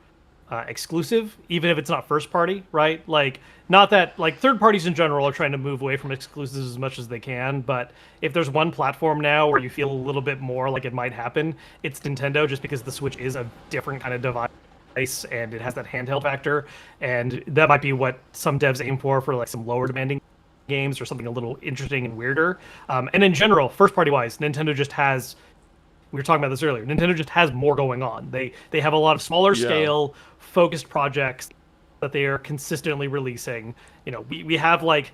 exclusive, even if it's not first party, right? Like, not that like third parties in general are trying to move away from exclusives as much as they can, but if there's one platform now where you feel a little bit more like it might happen, it's Nintendo, just because the Switch is a different kind of device and it has that handheld factor, and that might be what some devs aim for like some lower demanding games or something a little interesting and weirder. And in general, first party wise, Nintendo just has, we were talking about this earlier. Nintendo just has more going on. They have a lot of smaller Yeah. scale, focused projects that they are consistently releasing. You know, we have like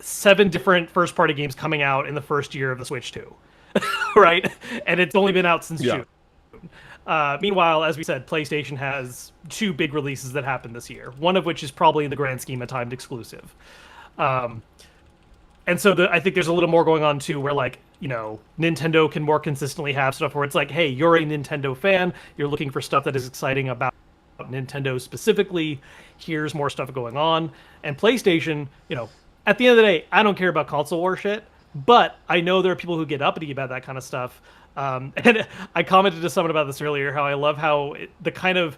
7 different first party games coming out in the first year of the Switch 2, right? And it's only been out since Yeah. June. Meanwhile, as we said, PlayStation has 2 big releases that happened this year. One of which is probably in the grand scheme a timed exclusive. Um, and so I think there's a little more going on too, where like, you know, Nintendo can more consistently have stuff where it's like, hey, you're a Nintendo fan, you're looking for stuff that is exciting about Nintendo specifically, here's more stuff going on. And PlayStation, you know, at the end of the day, I don't care about console war shit, but I know there are people who get uppity about that kind of stuff. And I commented to someone about this earlier, how I love how the kind of,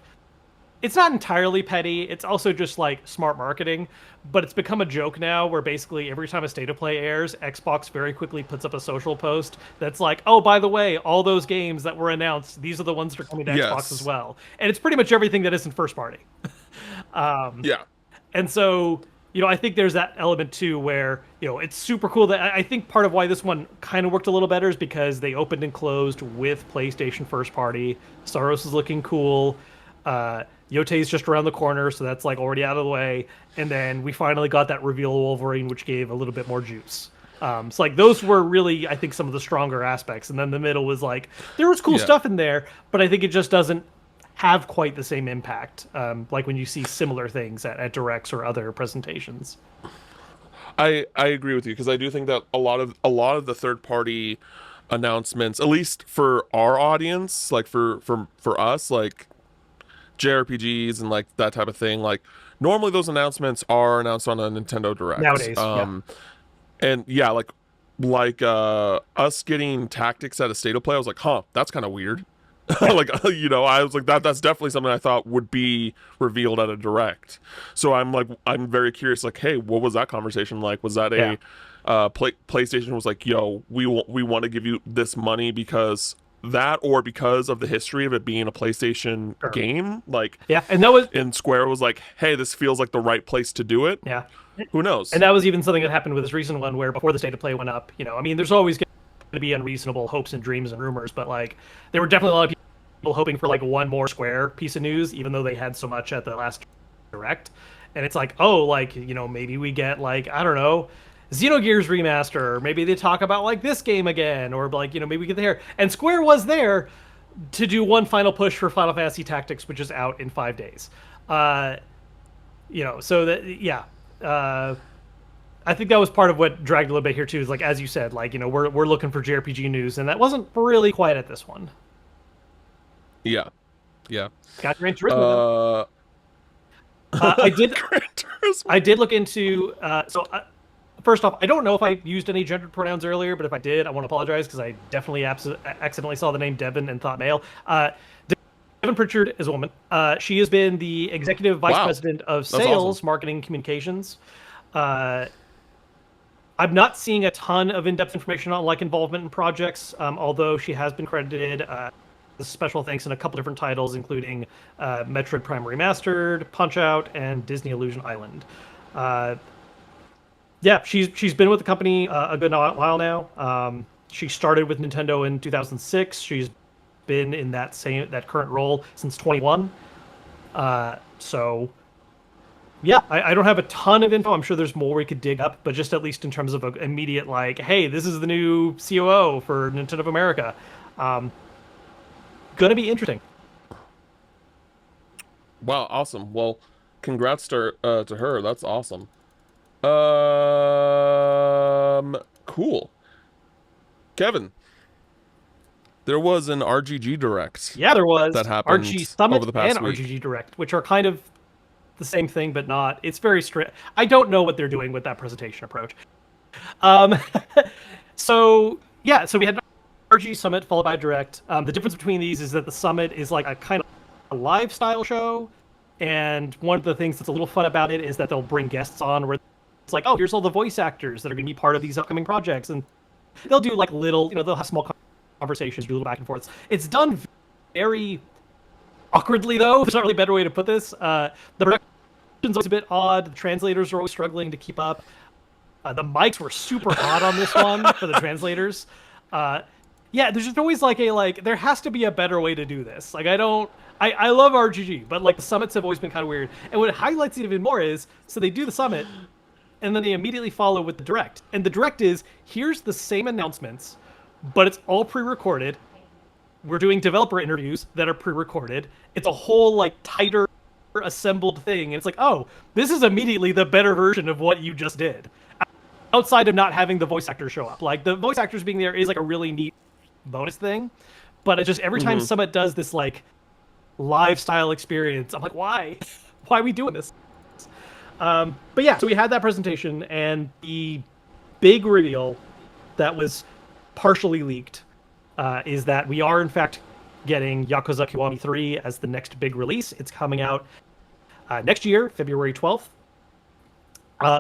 it's not entirely petty. It's also just like smart marketing, but it's become a joke now where basically every time a state of play airs, Xbox very quickly puts up a social post that's like, oh, by the way, all those games that were announced, these are the ones that are coming to Xbox as Yes. well. And it's pretty much everything that isn't first party. Yeah. And so, you know, I think there's that element too where, you know, it's super cool that I think part of why this one kind of worked a little better is because they opened and closed with PlayStation first party. Saros is looking cool. Yote's just around the corner, so that's like already out of the way. And then we finally got that reveal of Wolverine, which gave a little bit more juice. So like those were really, I think, some of the stronger aspects. And then the middle was like there was cool Yeah. stuff in there, but I think it just doesn't have quite the same impact, like when you see similar things at directs or other presentations. I agree with you because I do think that a lot of the third party announcements, at least for our audience, like for us, like JRPGs and like that type of thing, like normally those announcements are announced on a Nintendo Direct. Nowadays, yeah. And yeah, like us getting tactics at a state of play, I was like, huh, that's kind of weird. Like I was like that's definitely something I thought would be revealed at a direct. So I'm very curious, like, hey, what was that conversation like? Was that Yeah. PlayStation was like, yo, we want to give you this money because that, or because of the history of it being a PlayStation Sure. game, like, Yeah, and that was, and Square was like, hey, this feels like the right place to do it. yeah. Who knows? And that was even something that happened with this recent one where before the state of play went up, you know, I mean, there's always going to be unreasonable hopes and dreams and rumors, but like there were definitely a lot of people hoping for like one more Square piece of news, even though they had so much at the last direct. And it's like, oh, like, you know, maybe we get like, I don't know, Xenogears remaster, or maybe they talk about like this game again, or like, you know, maybe we get there. And Square was there to do one final push for Final Fantasy Tactics, which is out in 5 days. You know, so that, yeah. I think that was part of what dragged a little bit here too. Is like, as you said, like, you know, we're looking for JRPG news, and that wasn't really quite at this one. Yeah, yeah. Got Gran Turismo though. I did. Gran Turismo. I did look into. First off, I don't know if I used any gendered pronouns earlier, but if I did, I want to apologize because I definitely accidentally saw the name Devin and thought male. Devin Pritchard is a woman. She has been the executive vice Wow. president of That's sales, awesome. marketing, communications. I'm not seeing a ton of in-depth information on like involvement in projects, although she has been credited special thanks in a couple different titles, including Metroid Prime Remastered, Punch Out, and Disney Illusion Island. Yeah, she's been with the company a good while now. She started with Nintendo in 2006. She's been in that current role since 21. So yeah, I don't have a ton of info. I'm sure there's more we could dig up, but just at least in terms of an immediate like, hey, this is the new COO for Nintendo of America. Gonna be interesting. Wow, awesome. Well, congrats to her. That's awesome. Cool. Kevin, there was an RGG Direct Yeah, there was that RG happened over Summit the and past week. RGG Direct, which are kind of the same thing, but not. It's very strict. I don't know what they're doing with that presentation approach. Um, so we had RG Summit followed by Direct. The difference between these is that the Summit is like a kind of a live style show, and one of the things that's a little fun about it is that they'll bring guests on where it's like, oh, here's all the voice actors that are going to be part of these upcoming projects, and they'll do like little, they'll have small conversations, do a little back and forth. It's done very awkwardly though. There's not really a better way to put this. The production's always a bit odd. The translators are always struggling to keep up. The mics were super hot on this one for the translators. Yeah, there's just always like there has to be a better way to do this. Like I love RGG, but like the summits have always been kind of weird. And what highlights it even more is so they do the summit, and then they immediately follow with the direct. And the direct is here's the same announcements, but it's all pre-recorded. We're doing developer interviews that are pre-recorded. It's a whole like tighter assembled thing. And it's like, oh, this is immediately the better version of what you just did. Outside of not having the voice actors show up. Like the voice actors being there is like a really neat bonus thing. But it just every time Summit does this like live style experience, I'm like, why? Why are we doing this? But yeah, so we had that presentation, and the big reveal that was partially leaked is that we are in fact getting Yakuza Kiwami 3 as the next big release. It's coming out next year, February 12th.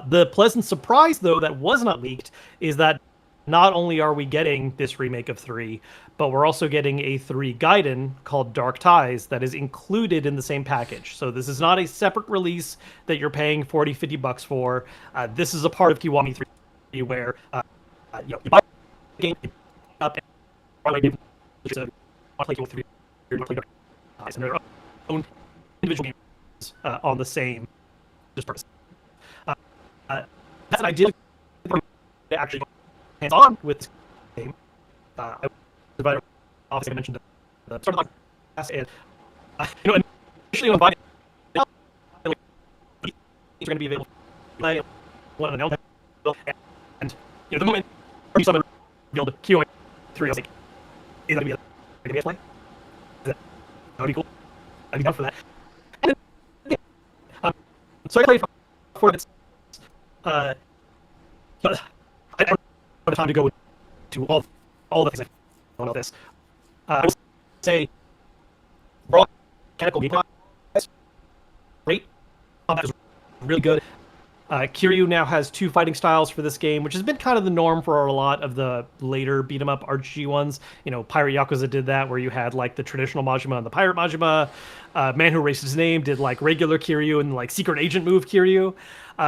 The pleasant surprise, though, that was not leaked is that not only are we getting this remake of 3, but we're also getting a 3 Gaiden called Dark Ties that is included in the same package. So this is not a separate release that you're paying $40-50 for. This is a part of Kiwami 3 where you buy the game, you up, and play Kiwami 3, and their own individual games on the same purpose. That's an idea to actually go hands-on with this game. I was obviously I mentioned the start of the podcast, and initially when buying it, it's going to be available. I want to know, and the moment someone revealed QA 3, I was like, is that going to be a play? That would be cool. I'd be down for that. And then, so I played for 4 minutes. But I don't have the time to go to all the things I know about this. I will say, raw mechanical gameplay is great. Combat is really good. Kiryu now has 2 fighting styles for this game, which has been kind of the norm for a lot of the later beat 'em up RPG ones. Pirate Yakuza did that, where you had like the traditional Majima and the Pirate Majima. Man Who Erased His Name did like regular Kiryu and like secret agent move Kiryu.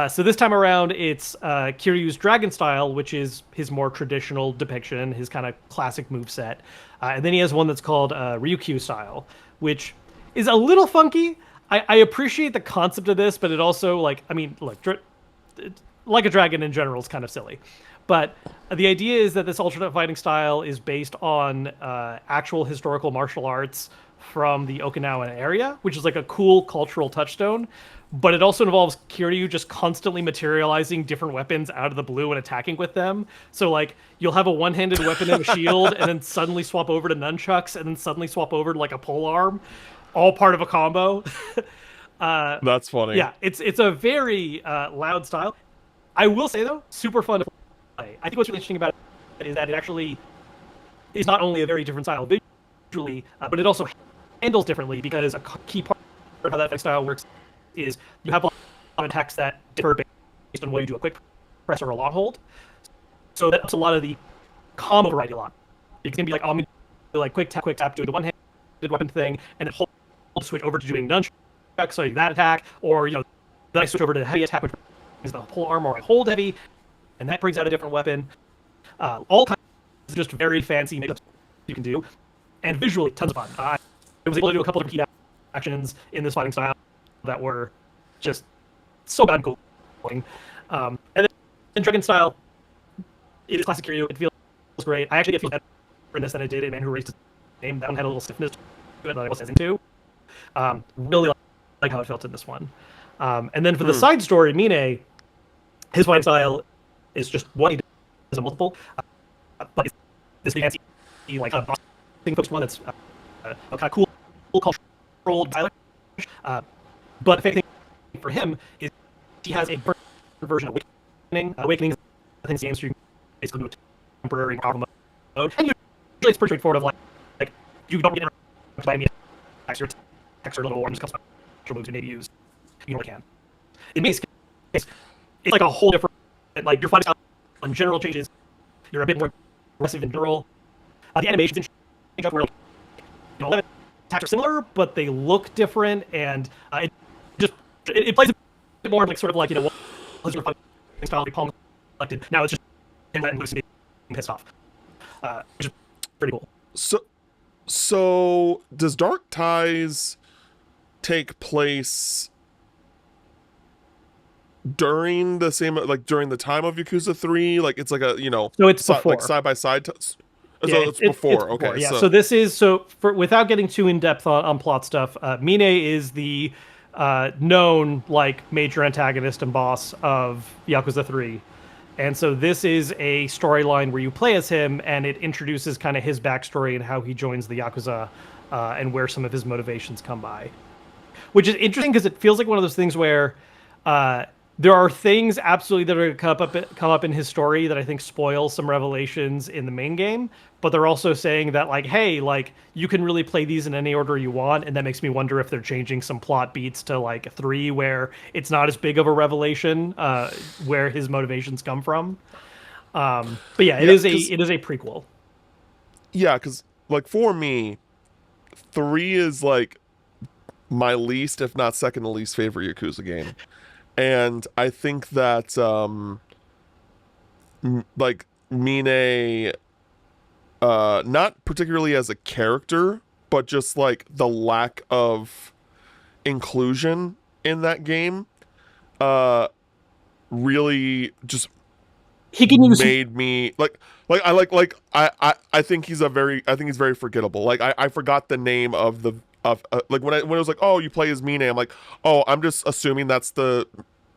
So this time around, it's Kiryu's Dragon style, which is his more traditional depiction, his kind of classic moveset. And then he has one that's called Ryukyu style, which is a little funky. I appreciate the concept of this, but it also, like a dragon in general is kind of silly. But the idea is that this alternate fighting style is based on actual historical martial arts from the Okinawan area, which is like a cool cultural touchstone. But it also involves Kiryu just constantly materializing different weapons out of the blue and attacking with them. So like you'll have a one-handed weapon and a shield, and then suddenly swap over to nunchucks, and then suddenly swap over to like a pole arm, all part of a combo. That's funny. Yeah, it's a very loud style. I will say though, super fun to play. I think what's really interesting about it is that it actually is not only a very different style visually, but it also handles differently because a key part of how that effect style works is you have a lot of attacks that differ based on whether you do a quick press or a long hold. So that helps a lot of the combo variety a lot. It can be like, oh, I'm going to do like quick tap, do the one-handed weapon thing, and then hold switch over to doing nunchuck, so that attack, or then I switch over to heavy attack, which is the pull arm, or I hold heavy, and that brings out a different weapon. All kinds of just very fancy mix-ups you can do, and visually tons of fun. I was able to do a couple of different key actions in this fighting style that were just so bad and cool. And then in Dragon style, it is classic Kiryu. It feels great. I actually feel better in this than I did in Man Who Raised His Name. That one had a little stiffness to it that I was into. Really like how it felt in this one. And then for the side story, Mine, his fighting style is just one. He does a multiple, but it's this fancy, like a boxing focused one that's a kind of cool, controlled, stylish. But the thing for him is he has a version of Awakening. Awakening is I think games where you can basically do a temporary powerful mode, and usually it's pretty straightforward. Of like you don't get interrupted by any attacks. Your attacks are a little or just special moves you maybe use. You normally can. In Maine's case, it's like a whole different, like your fighting style in general changes. You're a bit more aggressive in general. The animations change up where like, 11 attacks are similar, but they look different, and it plays a bit more like sort of like what was your fighting style be palm collected. Now it's just him letting loose and being pissed off, which is pretty cool. So does Dark Ties take place during the same, like during the time of Yakuza 3? Like it's like a so it's before. Like side by side. So yeah, it's before. It's before. Okay, yeah. So this is without getting too in depth on plot stuff. Mine is the known like major antagonist and boss of Yakuza 3. And so this is a storyline where you play as him, and it introduces kind of his backstory and how he joins the Yakuza, and where some of his motivations come by. Which is interesting because it feels like one of those things where there are things absolutely that are going to come up in his story that I think spoil some revelations in the main game, but they're also saying that like, hey, like you can really play these in any order you want, and that makes me wonder if they're changing some plot beats to like 3 where it's not as big of a revelation where his motivations come from. But yeah, it is a prequel. Yeah, because like for me, 3 is like my least, if not second to least favorite Yakuza game. And I think that like Mine, not particularly as a character, but just like the lack of inclusion in that game, really just made me I think he's very forgettable. Like I forgot the name of the like when it was like, oh, you play as Mine, I'm like, oh, I'm just assuming that's the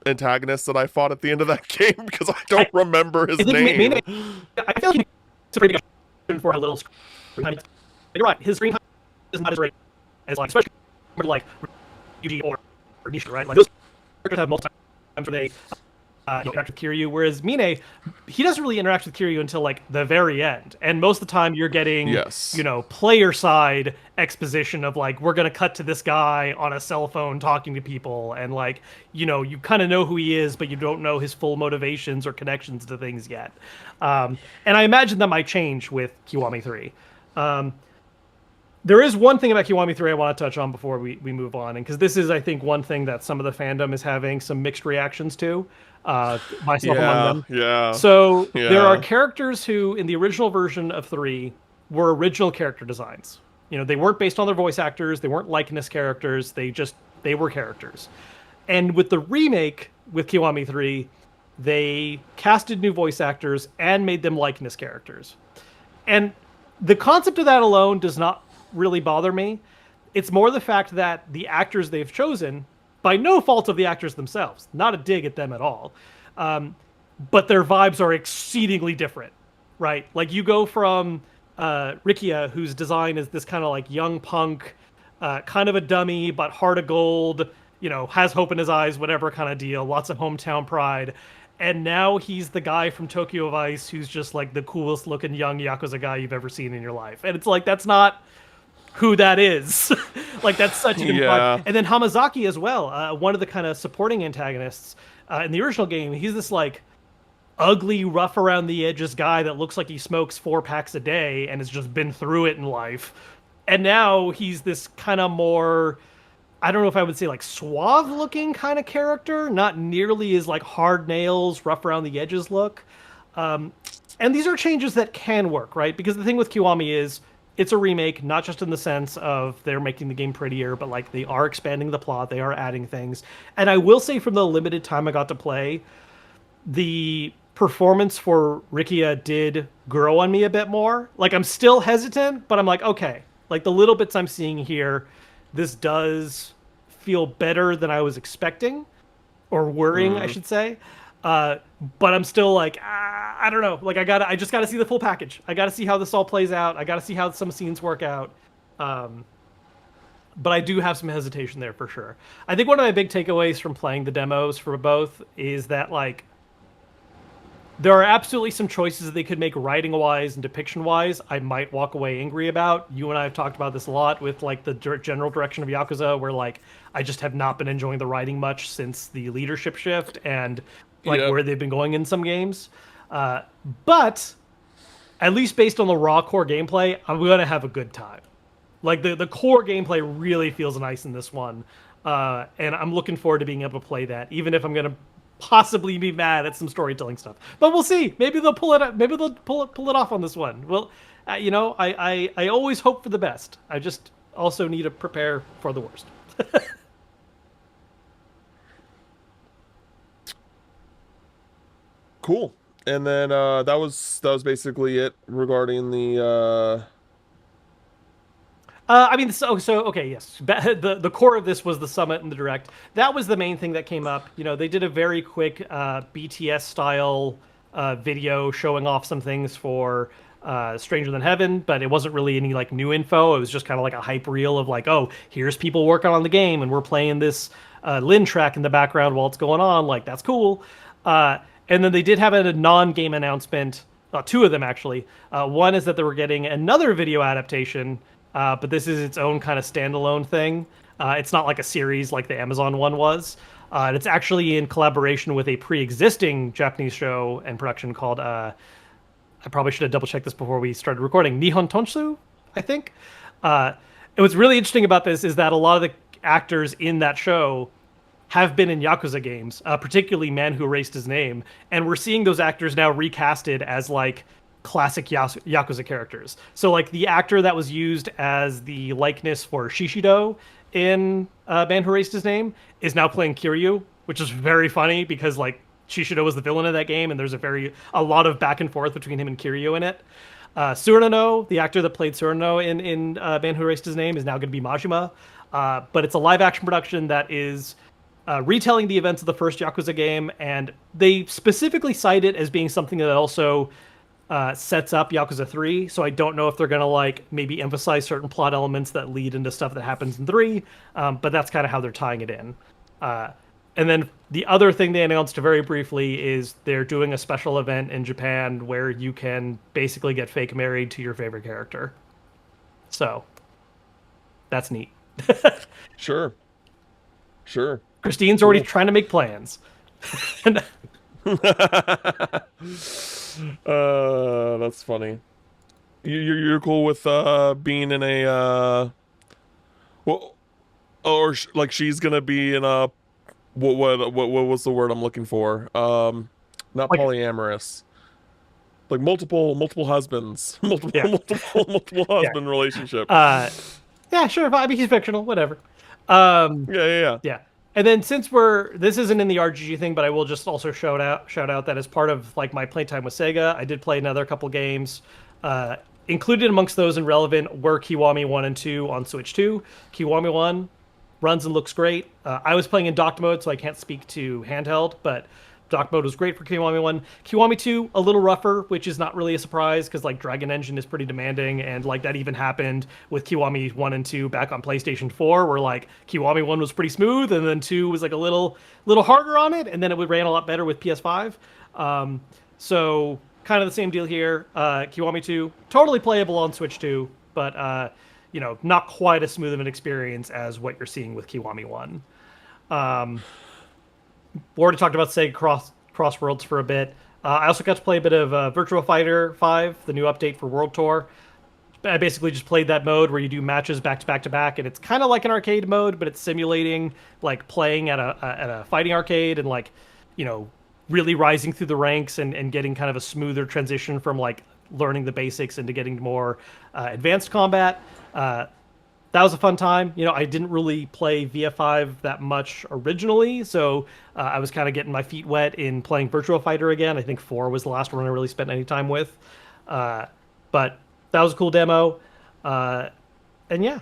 antagonist that I fought at the end of that game because I don't remember his name. I feel like it's a pretty good for a little screen time. You're right, his screen time is not as great as like, especially like Yuji or Nisha, right? Like those characters have multiple times where they interact with Kiryu, whereas Mine, he doesn't really interact with Kiryu until like the very end, and most of the time you're getting player side exposition of like, we're gonna cut to this guy on a cell phone talking to people, and like you kind of know who he is, but you don't know his full motivations or connections to things yet. And I imagine that might change with Kiwami 3. There is one thing about Kiwami 3 I want to touch on before we move on, and because this is, I think, one thing that some of the fandom is having some mixed reactions to, myself among them. Yeah. So there are characters who, in the original version of 3, were original character designs. They weren't based on their voice actors, they weren't likeness characters, they were characters. And with the remake with Kiwami 3, they casted new voice actors and made them likeness characters. And the concept of that alone does not really bother me. It's more the fact that the actors they've chosen, by no fault of the actors themselves, not a dig at them at all, but their vibes are exceedingly different, right? Like you go from Rikia, whose design is this kind of like young punk, kind of a dummy, but heart of gold, has hope in his eyes, whatever kind of deal, lots of hometown pride. And now he's the guy from Tokyo Vice who's just like the coolest looking young Yakuza guy you've ever seen in your life. And it's like, that's not who that is. Like, that's such an Yeah. And then Hamazaki as well, one of the kind of supporting antagonists in the original game. He's this like ugly, rough around the edges guy that looks like he smokes 4 packs a day and has just been through it in life. And now he's this kind of more, I don't know if I would say like suave looking kind of character, not nearly as like hard nails, rough around the edges look. And these are changes that can work, right? Because the thing with Kiwami is it's a remake, not just in the sense of they're making the game prettier, but like they are expanding the plot, they are adding things. And I will say from the limited time I got to play, the performance for Rikia did grow on me a bit more. Like I'm still hesitant, but I'm like, okay, like the little bits I'm seeing here, this does feel better than I was expecting or worrying, I should say. But I'm still like, I don't know. Like I just gotta see the full package. I gotta see how this all plays out. I gotta see how some scenes work out. But I do have some hesitation there for sure. I think one of my big takeaways from playing the demos for both is that like there are absolutely some choices that they could make writing wise and depiction wise I might walk away angry about. You and I have talked about this a lot with like the general direction of Yakuza, where like I just have not been enjoying the writing much since the leadership shift and like where they've been going in some games. But at least based on the raw core gameplay, I'm gonna have a good time. Like the core gameplay really feels nice in this one, and I'm looking forward to being able to play that, even if I'm gonna possibly be mad at some storytelling stuff. But we'll see. Maybe they'll pull it up. Maybe they'll pull it off on this one. Well, I always hope for the best. I just also need to prepare for the worst. Cool. And then that was basically it regarding the I mean, so okay, yes. The core of this was the summit and the direct. That was the main thing that came up. They did a very quick BTS style video showing off some things for Stranger Than Heaven, but it wasn't really any like new info. It was just kind of like a hype reel of like, oh, here's people working on the game, and we're playing this Lin track in the background while it's going on. Like that's cool. And then they did have a non-game announcement. Two of them actually. One is that they were getting another video adaptation. But this is its own kind of standalone thing. It's not like a series like the Amazon one was. And it's actually in collaboration with a pre-existing Japanese show and production called, I probably should have double-checked this before we started recording, Nihon Tonshu, I think. And what's really interesting about this is that a lot of the actors in that show have been in Yakuza games, particularly Man Who Erased His Name. And we're seeing those actors now recasted as like classic Yakuza characters. So like the actor that was used as the likeness for Shishido in Man Who Erased His Name is now playing Kiryu, which is very funny because like Shishido was the villain of that game and there's a lot of back and forth between him and Kiryu in it. Suranano, the actor that played Suranano in Man Who Erased His Name, is now going to be Majima. But it's a live action production that is retelling the events of the first Yakuza game, and they specifically cite it as being something that also sets up Yakuza 3, so I don't know if they're going to like maybe emphasize certain plot elements that lead into stuff that happens in 3, but that's kind of how they're tying it in. And then the other thing they announced very briefly is they're doing a special event in Japan where you can basically get fake married to your favorite character. So, that's neat. Sure. Christine's already trying to make plans. That's funny. You're cool with being in a well, or like she's gonna be in a what was the word I'm looking for? Not Like, polyamorous. Like multiple husbands, Yeah. multiple husband relationship. Yeah, sure. I mean, he's fictional, whatever. Yeah. Yeah. And then since this isn't in the RGG thing, but I will just also shout out that as part of like my playtime with Sega, I did play another couple games. Included amongst those and relevant were Kiwami 1 and 2 on Switch 2. Kiwami 1 runs and looks great. I was playing in docked mode, so I can't speak to handheld, but Dock mode was great for Kiwami 1. Kiwami 2, a little rougher, which is not really a surprise because like Dragon Engine is pretty demanding, and like that even happened with Kiwami 1 and 2 back on PlayStation 4, where like Kiwami 1 was pretty smooth, and then 2 was like a little harder on it, and then it ran a lot better with PS5. So kind of the same deal here. Kiwami 2, totally playable on Switch 2, but not quite as smooth of an experience as what you're seeing with Kiwami 1. We already talked about Sega Crossworlds for a bit. I also got to play a bit of Virtua Fighter 5, the new update for World Tour. I basically just played that mode where you do matches back to back to back, and it's kind of like an arcade mode, but it's simulating like playing at a fighting arcade and like, really rising through the ranks and getting kind of a smoother transition from like learning the basics into getting more advanced combat. That was a fun time. I didn't really play VF5 that much originally, so I was kind of getting my feet wet in playing Virtua Fighter again. I think 4 was the last one I really spent any time with. But that was a cool demo. And yeah,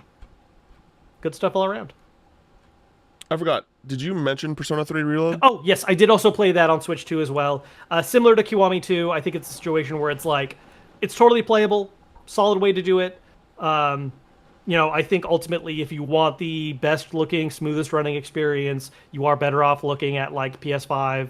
good stuff all around. I forgot. Did you mention Persona 3 Reload? Oh, yes, I did also play that on Switch 2 as well. Similar to Kiwami 2, I think it's a situation where it's like, it's totally playable, solid way to do it. I think ultimately if you want the best looking, smoothest running experience, you are better off looking at like PS5,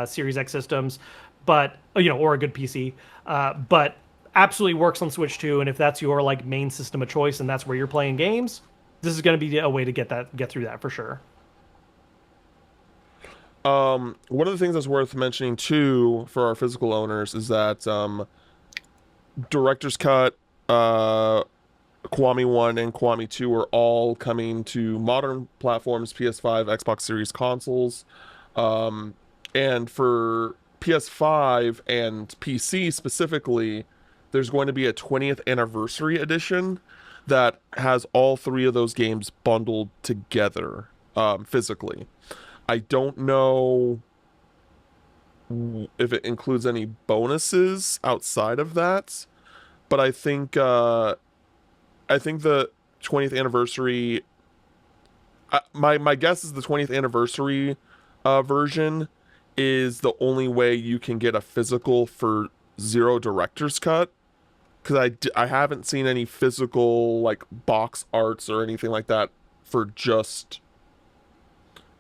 Series X systems, but, or a good PC. But absolutely works on Switch 2, and if that's your like main system of choice and that's where you're playing games, this is going to be a way to get through that for sure. One of the things that's worth mentioning too for our physical owners is that Director's Cut, Kiwami 1 and Kiwami 2 are all coming to modern platforms, PS5, Xbox Series consoles. And for PS5 and PC specifically, there's going to be a 20th anniversary edition that has all 3 of those games bundled together physically. I don't know if it includes any bonuses outside of that, but I think the 20th anniversary. My guess is the 20th anniversary version is the only way you can get a physical for Zero Director's Cut, because I haven't seen any physical like box arts or anything like that for just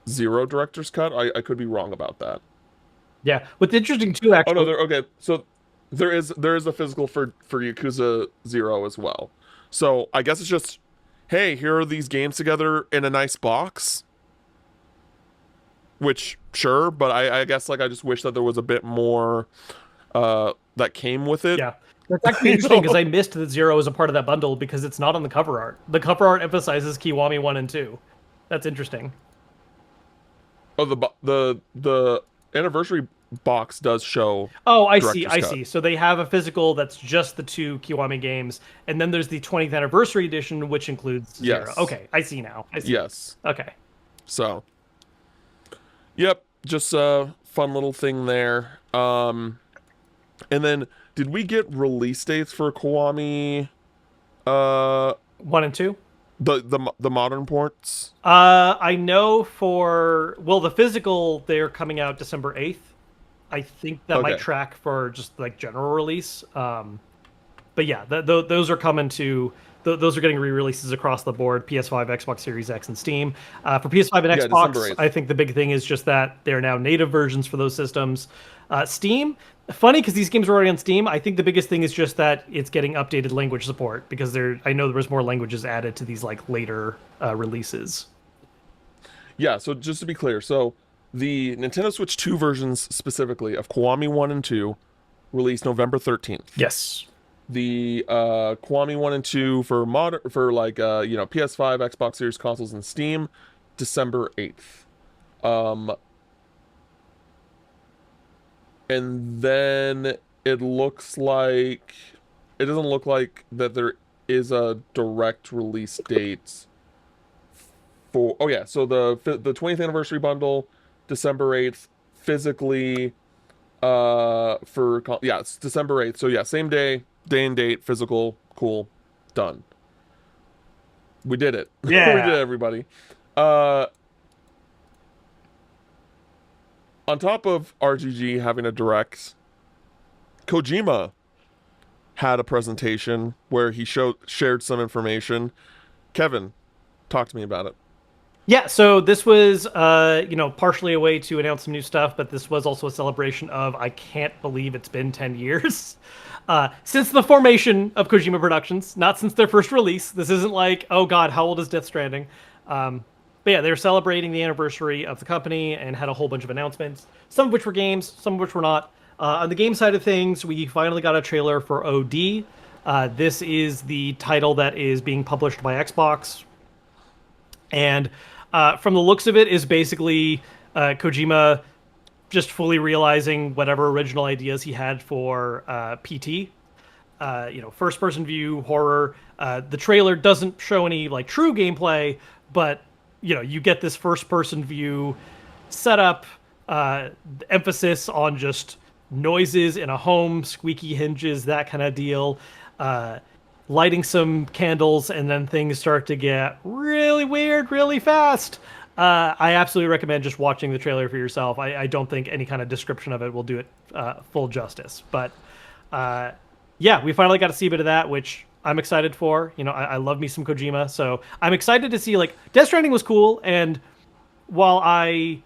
Zero Director's Cut. I could be wrong about that. Yeah, what's interesting too, Oh no, actually. okay. So there is a physical for Yakuza 0 as well. So I guess it's just, hey, here are these games together in a nice box. Which sure, but I guess like I just wish that there was a bit more that came with it. Yeah. That's actually interesting because I missed that Zero is a part of that bundle because it's not on the cover art. The cover art emphasizes Kiwami 1 and 2. That's interesting. Oh, the anniversary box does show. Oh, I see. Director's I Cut. see. So they have a physical that's just the 2 Kiwami games, and then there's the 20th anniversary edition, which includes Zero. Yes. Okay, I see now. I see. Yes. Okay. So, yep, just a fun little thing there. And then did we get release dates for Kiwami? 1 and 2? The modern ports? I know for the physical they're coming out December 8th. I think that might Okay. track for just like general release. But yeah, those are coming to those are getting re-releases across the board: PS5, Xbox Series X, and Steam. For PS5 and Yeah, December Xbox, 8th. I think the big thing is just that they're now native versions for those systems. Steam, funny because these games are already on Steam. I think the biggest thing is just that it's getting updated language support because I know there was more languages added to these like later releases. Yeah, so just to be clear, so the Nintendo Switch 2 versions specifically of Kiwami 1 and 2 released November 13th. Yes. The Kiwami 1 and 2 for PS5, Xbox Series consoles, and Steam, December 8th. And then it doesn't look like that there is a direct release date for. Oh yeah, so the 20th anniversary bundle, December 8th, physically yeah, it's December 8th. So yeah, same day and date, physical, cool, done. We did it. We Yeah. did it, everybody. Uh on top of RGG having a direct, Kojima had a presentation where he shared some information. Kevin, talk to me about it. Yeah, so this was, partially a way to announce some new stuff, but this was also a celebration of I can't believe it's been 10 years since the formation of Kojima Productions, not since their first release. This isn't like, oh God, how old is Death Stranding? But yeah, they were celebrating the anniversary of the company and had a whole bunch of announcements, some of which were games, some of which were not. On the game side of things, we finally got a trailer for OD. This is the title that is being published by Xbox, and from the looks of it, is basically Kojima just fully realizing whatever original ideas he had for PT. First person view horror. The trailer doesn't show any like true gameplay, but you get this first person view setup, emphasis on just noises in a home, squeaky hinges, that kind of deal. Lighting some candles, and then things start to get really weird really fast. I absolutely recommend just watching the trailer for yourself. I don't think any kind of description of it will do it full justice. But yeah, we finally got to see a bit of that, which I'm excited for. I love me some Kojima, so I'm excited to see, like, Death Stranding was cool, and while I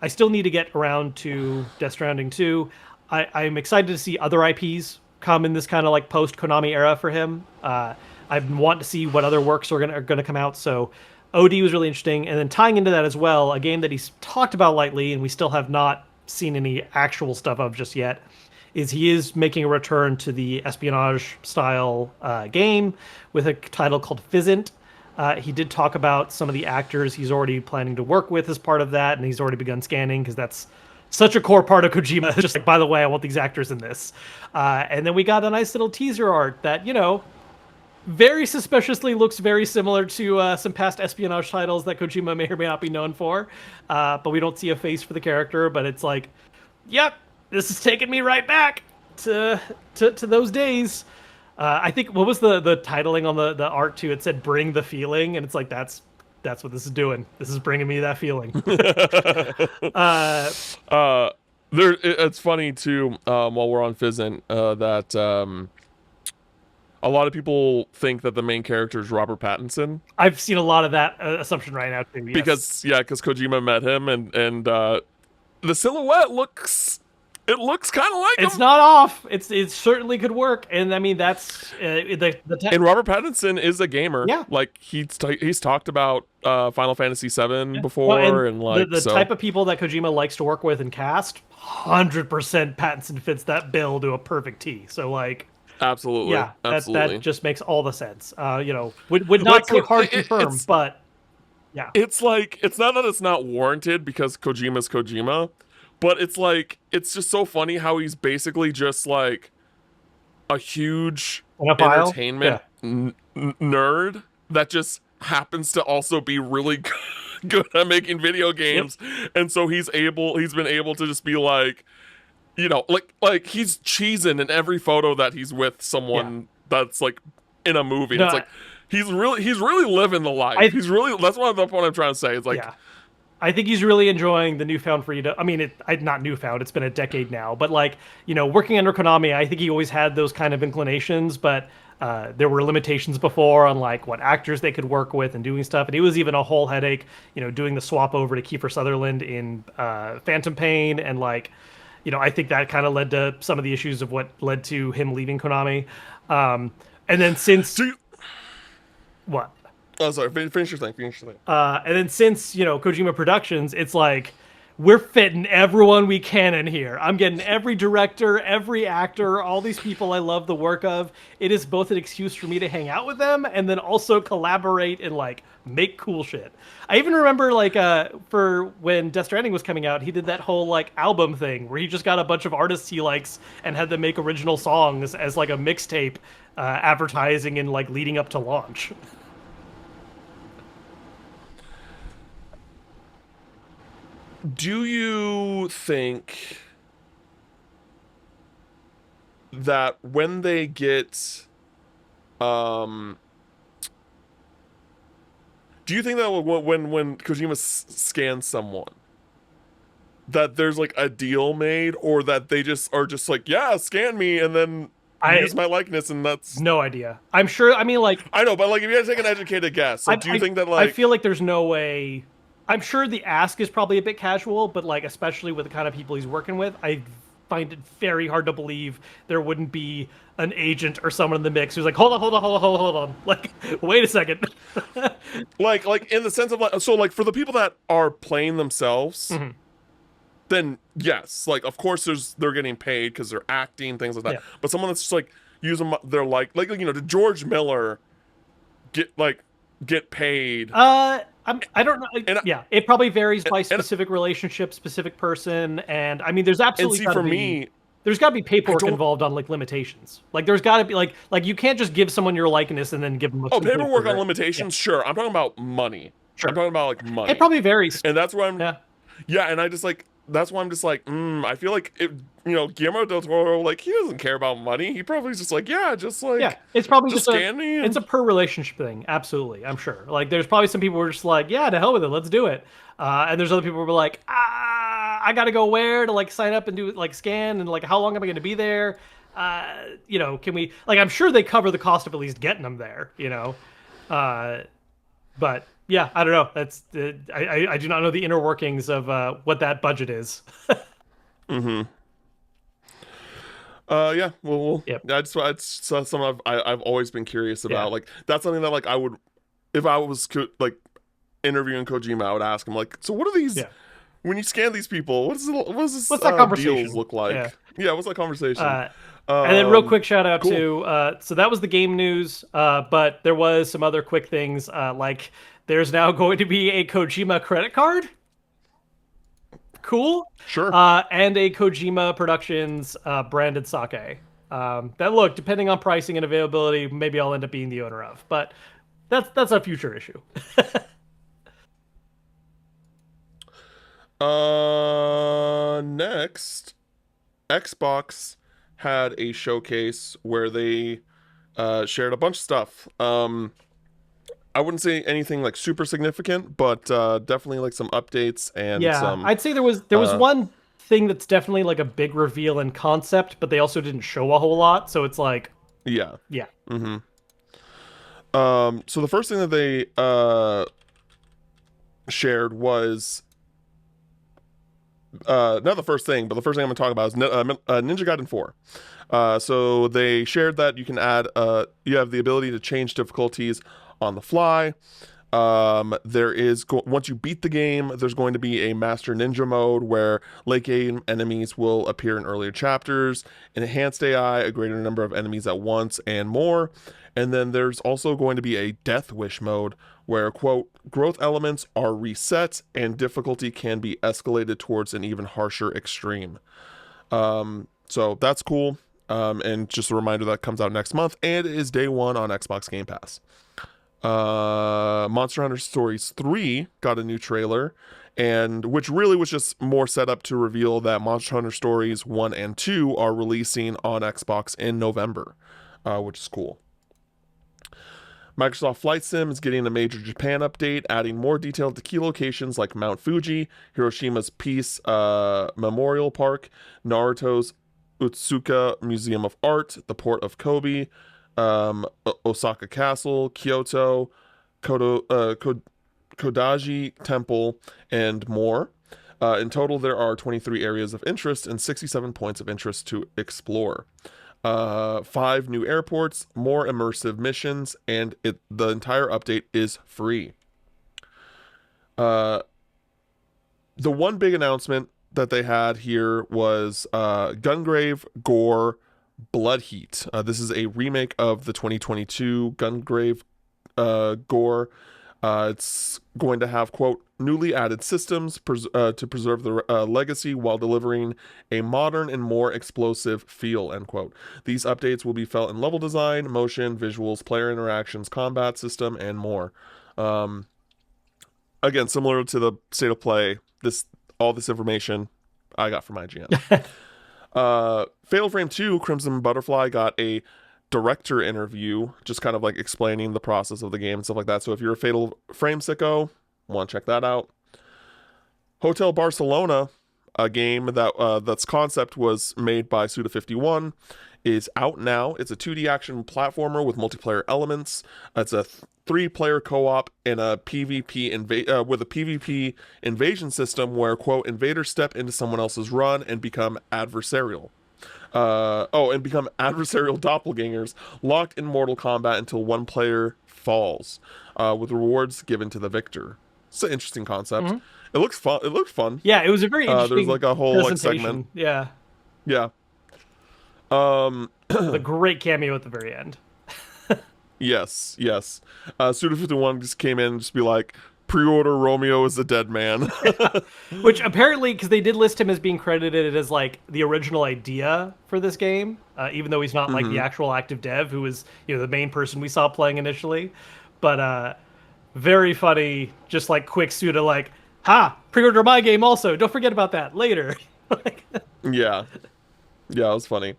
still need to get around to Death Stranding 2, I'm excited to see other IPs come in this kind of like post Konami era for him. I want to see what other works are gonna come out. So OD was really interesting, and then tying into that as well, a game that he's talked about lightly and we still have not seen any actual stuff of just yet, is he is making a return to the espionage style game with a title called Fizzant. He did talk about some of the actors he's already planning to work with as part of that, and he's already begun scanning because that's such a core part of Kojima. Just like, by the way, I want these actors in this. And then we got a nice little teaser art that, very suspiciously looks very similar to some past espionage titles that Kojima may or may not be known for. But we don't see a face for the character, but it's like, yep, this is taking me right back to those days. I think, what was the titling on the art too? It said "Bring the Feeling," and it's like that's what this is doing. This is bringing me that feeling. It's funny too. While we're on Fizzant, that a lot of people think that the main character is Robert Pattinson. I've seen a lot of that assumption right now too. Yes. Because Kojima met him, and the silhouette looks kind of like him. It's not off. It certainly could work, and I mean that's and Robert Pattinson is a gamer. Yeah, like he's talked about Final Fantasy VII before, well, and like the type of people that Kojima likes to work with and cast, 100% Pattinson fits that bill to a perfect T. So like, absolutely, yeah, absolutely. that just makes all the sense. Would not say hard confirm, but yeah, it's like, it's not that it's not warranted because Kojima's Kojima. But it's like, it's just so funny how he's basically just like a huge entertainment nerd that just happens to also be really good at making video games. Yep. And so he's been able to just be like, like he's cheesing in every photo that he's with someone that's like in a movie. No, it's like, he's really living the life. That's what I'm trying to say. It's like, yeah. I think he's really enjoying the newfound freedom. I mean, not newfound, it's been a decade now, but like, working under Konami, I think he always had those kind of inclinations, but there were limitations before on like what actors they could work with and doing stuff. And it was even a whole headache, doing the swap over to Kiefer Sutherland in Phantom Pain. And like, I think that kind of led to some of the issues of what led to him leaving Konami. And then since... What? Oh, sorry. Finish your thing. And then since, Kojima Productions, it's like, we're fitting everyone we can in here. I'm getting every director, every actor, all these people I love the work of. It is both an excuse for me to hang out with them and then also collaborate and, like, make cool shit. I even remember, like, for when Death Stranding was coming out, he did that whole, like, album thing where he just got a bunch of artists he likes and had them make original songs as, like, a mixtape advertising and, like, leading up to launch. Do you think that when they get, do you think that when Kojima scans someone, that there's like a deal made, or that they just are just like, yeah, scan me and then I use my likeness, and that's. no idea. I'm sure. I mean, like, I know, but like if you had to take an educated guess, I, like do you I, think that I like feel like there's no way. I'm sure the ask is probably a bit casual, but like, especially with the kind of people he's working with, I find it very hard to believe there wouldn't be an agent or someone in the mix who's like, hold on. Like, wait a second. like in the sense of like, so like for the people that are playing themselves, Mhm. then yes, like of course they're getting paid because they're acting, things like that. Yeah. But someone that's just like using their like did George Miller get paid? I don't know. And Yeah, it probably varies by and specific relationship, specific person, and I mean, there's and absolutely see got to for be me, there's got to be I paperwork don't. involved on like limitations. Like, there's got to be like you can't just give someone your likeness and then give them a Oh, complete paperwork on career. Yeah, limitations, sure. I'm talking about money. I'm sure. talking about like It money, probably varies. and that's where I'm. Yeah, Yeah, and I just like that's why I'm just like, I feel like Guillermo del Toro, like he doesn't care about money. He probably just like, yeah, just yeah. like It's probably just just a scan me it's a and per relationship thing. Absolutely, I'm sure. Like, there's probably some people who are just like, yeah, to hell with it, let's do it. And there's other people who are like, I gotta go where to like sign up and do like scan and like how long am I gonna be there? Can we like? I'm sure they cover the cost of at least getting them there. Uh, but yeah, I don't know. That's I do not know the inner workings of what that budget is. mm-hmm. Yeah, well, Yep. it's something I've always been curious Yeah. about. Like that's something that like I would, if I was like interviewing Kojima, I would ask him like, so what are these Yeah. when you scan these people? What does this What's that deals conversation? look Yeah. like? Yeah, what's that conversation? Uh, and then real quick shout out Cool. to so that was the game news. But there was some other quick things like there's now going to be a Kojima credit card. Cool. Sure. And a Kojima Productions branded sake. That look, depending on pricing and availability, maybe I'll end up being the owner of. But that's a future issue. Next, Xbox had a showcase where they shared a bunch of stuff. I wouldn't say anything like super significant, but definitely like some updates and Yeah, some I'd say there was uh one thing that's definitely like a big reveal in concept, but they also didn't show a whole lot. So it's like, yeah. yeah, Mm-hmm. So the first thing that they shared was not the first thing, but the first thing I'm going to talk about is Ninja Gaiden 4. So they shared that you can add you have the ability to change difficulties on the fly. There is once you beat the game, there's going to be a Master Ninja mode where late game enemies will appear in earlier chapters, an enhanced AI, a greater number of enemies at once, and more. And then there's also going to be a Death Wish mode where, quote, growth elements are reset and difficulty can be escalated towards an even harsher extreme. So that's cool. And just a reminder that comes out next month and is day one on Xbox Game Pass. Monster Hunter Stories 3 got a new trailer, and which really was just more set up to reveal that Monster Hunter Stories 1 and 2 are releasing on Xbox in November, which is cool. Microsoft Flight Sim is getting a major Japan update, adding more detail to key locations like Mount Fuji, Hiroshima's Peace Memorial Park, Naruto's Utsuka Museum of Art, the port of Kobe, Osaka Castle, Kyoto, Kodaji Temple, and more. In total, there are 23 areas of interest and 67 points of interest to explore. 5 new airports, more immersive missions, and the entire update is free. The one big announcement that they had here was Gungrave Gore Blood Heat. This is a remake of the 2022 Gungrave Gore. It's going to have, quote, newly added systems to preserve the legacy while delivering a modern and more explosive feel, end quote. These updates will be felt in level design, motion, visuals, player interactions, combat system, and more. Again, similar to the state of play, all this information I got from IGN. Fatal Frame 2 Crimson Butterfly got a director interview, just kind of like explaining the process of the game and stuff like that. So if you're a Fatal Frame sicko, want to check that out. Hotel Barcelona a game that that's concept was made by Suda51, is out now. It's a 2D action platformer with multiplayer elements. It's a three-player co-op and a with a PvP invasion system where, quote, invaders step into someone else's run and become adversarial. And become adversarial doppelgangers locked in mortal combat until one player falls, with rewards given to the victor. It's an interesting concept. Mhm. It looks fun. It looked fun. Yeah, it was a very There's interesting like a whole like segment. presentation. Yeah, Yeah. Um. with a great cameo at the very end. Yes. Yes. Suda51 just came in and just be like, pre-order Romeo is a dead man. Which apparently, because they did list him as being credited as like the original idea for this game, even though he's not like the actual active dev who was, the main person we saw playing initially. But very funny, just like quick Suda like, ha, pre-order my game also. Don't forget about that later. Like, Yeah. Yeah, it was funny.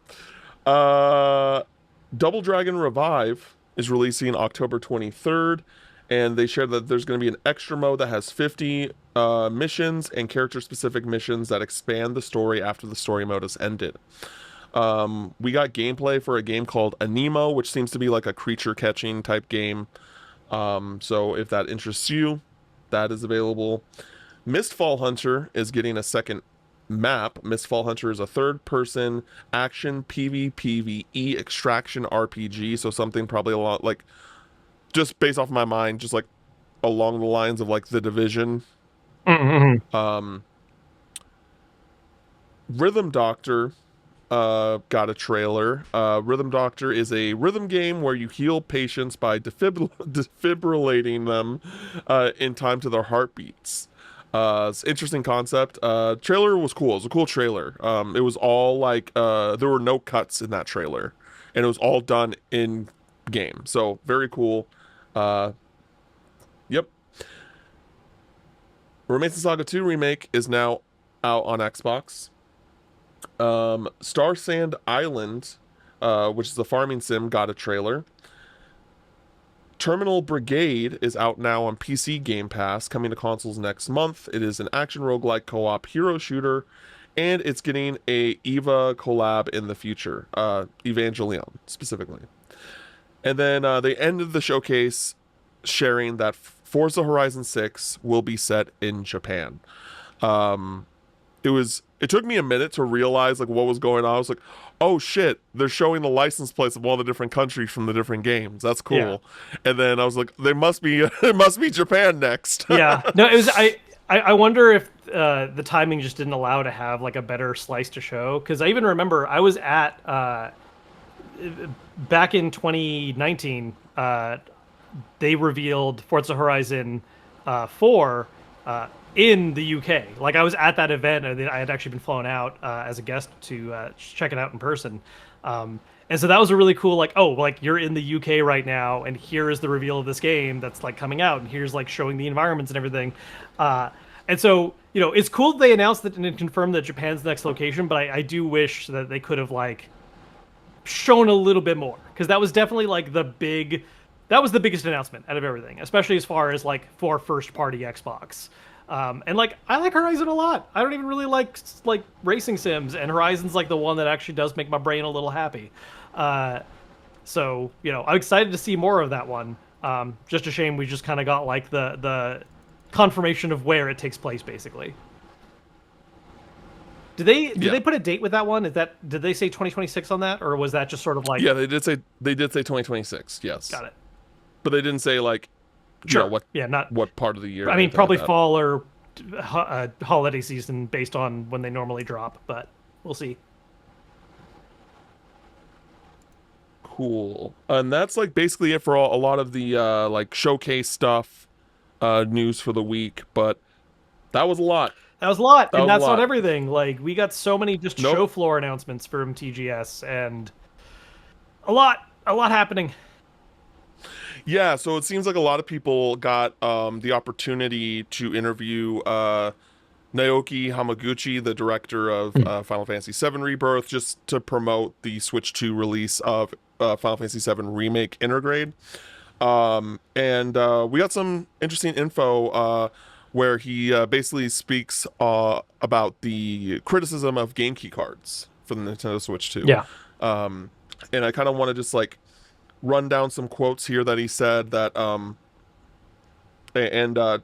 Double Dragon Revive is releasing October 23rd, and they shared that there's going to be an extra mode that has 50 missions and character-specific missions that expand the story after the story mode has ended. We got gameplay for a game called Anemo, which seems to be like a creature-catching type game. So if that interests you, that is available. Mistfall Hunter is getting a second map. Mistfall Hunter is a third-person action PvPvE extraction RPG, so something probably a lot like, just based off my mind, just like along the lines of like The Division. Rhythm Doctor got a trailer. Rhythm Doctor is a rhythm game where you heal patients by defibrillating them in time to their heartbeats. It's an interesting concept. Trailer was cool. It was a cool trailer. It was all like there were no cuts in that trailer, and it was all done in game. So very cool. Yep. Remains of Saga 2 remake is now out on Xbox. Star Sand Island, which is a farming sim, got a trailer. Terminal Brigade is out now on PC Game Pass, coming to consoles next month. It is an action roguelike co-op hero shooter, and it's getting a EVA collab in the future, Evangelion specifically. And then they ended the showcase sharing that Forza Horizon 6 will be set in Japan. It took me a minute to realize like what was going on. I was like, oh shit, they're showing the license plates of all the different countries from the different games. That's cool. Yeah. And then I was like, they must be it must be Japan next. Yeah, no, it was. I wonder if the timing just didn't allow to have like a better slice to show, because I even remember I was at back in 2019. They revealed Forza Horizon 4 in the UK. Like I was at that event, and I had actually been flown out as a guest to check it out in person. And so that was a really cool, like, oh, like you're in the UK right now, and here is the reveal of this game that's like coming out, and here's like showing the environments and everything. And so, it's cool that they announced that and confirmed that Japan's the next location, but I do wish that they could have like shown a little bit more, because that was definitely like the biggest announcement out of everything, especially as far as like for first party Xbox. And like I like Horizon a lot. I don't even really like racing sims, and Horizon's like the one that actually does make my brain a little happy. So I'm excited to see more of that one. Just a shame we just kind of got like the confirmation of where it takes place, basically. Did they put a date with that one? Did they say 2026 on that, or was that just sort of like? Yeah, they did say 2026. Yes. Got it. But they didn't say like Sure. what part of the year. I mean, probably fall or holiday season based on when they normally drop, but we'll see. Cool. And that's like basically it for a lot of the like showcase stuff, news for the week. But that was a lot. That was a lot, and that's not not everything. Like we got so many just show floor announcements from TGS, and a lot happening. Yeah, so it seems like a lot of people got the opportunity to interview Naoki Hamaguchi, the director of Final Fantasy VII Rebirth, just to promote the Switch 2 release of Final Fantasy VII Remake Intergrade. And we got some interesting info. where he basically speaks about the criticism of game key cards for the Nintendo Switch 2. Yeah. And I kind of want to just like run down some quotes here that he said that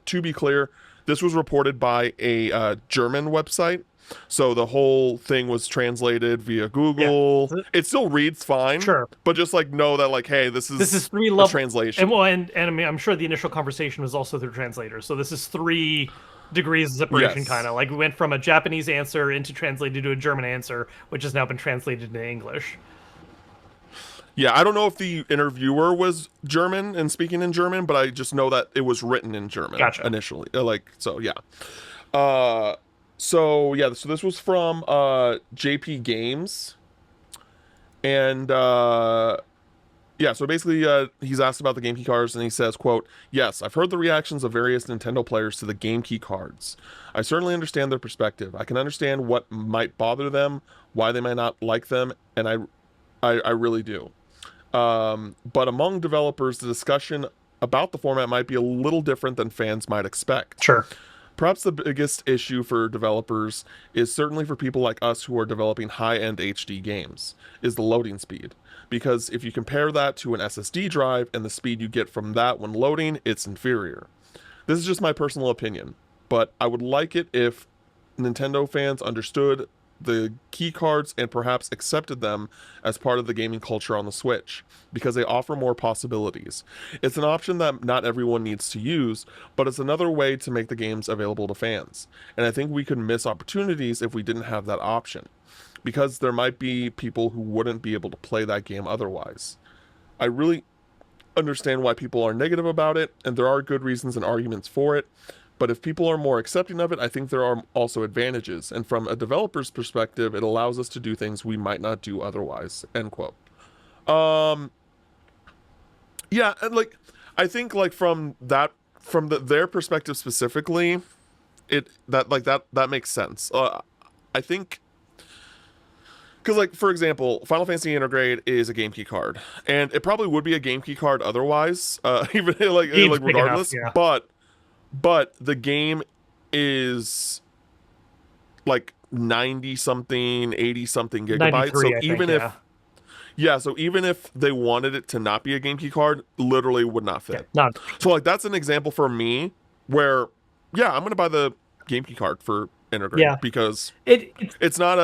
to be clear, this was reported by a German website. So the whole thing was translated via Google. Yeah. It still reads fine, Sure. but just like know that like, hey, this This is is three a level translation. and I mean I'm sure the initial conversation was also through translators. So this is 3 degrees of separation, Yes. kind of like we went from a Japanese answer into translated to a German answer, which has now been translated into English. Yeah, I don't know if the interviewer was German and speaking in German, but I just know that it was written in German Gotcha. initially. Like, so yeah. Uh, so this was from JP Games, and yeah, so basically he's asked about the game key cards, and he says, quote, "Yes, I've heard the reactions of various Nintendo players to the game key cards. I certainly understand their perspective. I can understand what might bother them, why they might not like them, and I really do. But among developers, the discussion about the format might be a little different than fans might expect. Sure. Perhaps the biggest issue for developers is certainly for people like us who are developing high-end HD games, is the loading speed. Because if you compare that to an SSD drive and the speed you get from that when loading, it's inferior. This is just my personal opinion, but I would like it if Nintendo fans understood the key cards and perhaps accepted them as part of the gaming culture on the Switch, because they offer more possibilities. It's an option that not everyone needs to use, but it's another way to make the games available to fans. And I think we could miss opportunities if we didn't have that option, because there might be people who wouldn't be able to play that game otherwise. I really understand why people are negative about it, and there are good reasons and arguments for it. But if people are more accepting of it, I think there are also advantages. And from a developer's perspective, it allows us to do things we might not do otherwise. End quote. Um, yeah, and like I think like their perspective specifically, that makes sense. I think because like for example, Final Fantasy Intergrade is a game key card, and it probably would be a game key card otherwise, even Game's like big enough, regardless. yeah. But the game is like 90 something, 80 something gigabytes. 93, So I even think, if so even if they wanted it to not be a game key card, literally would not yeah. fit. Not So like that's an example for me where yeah, I'm gonna buy the game key card for Intergrade yeah. because It's it's not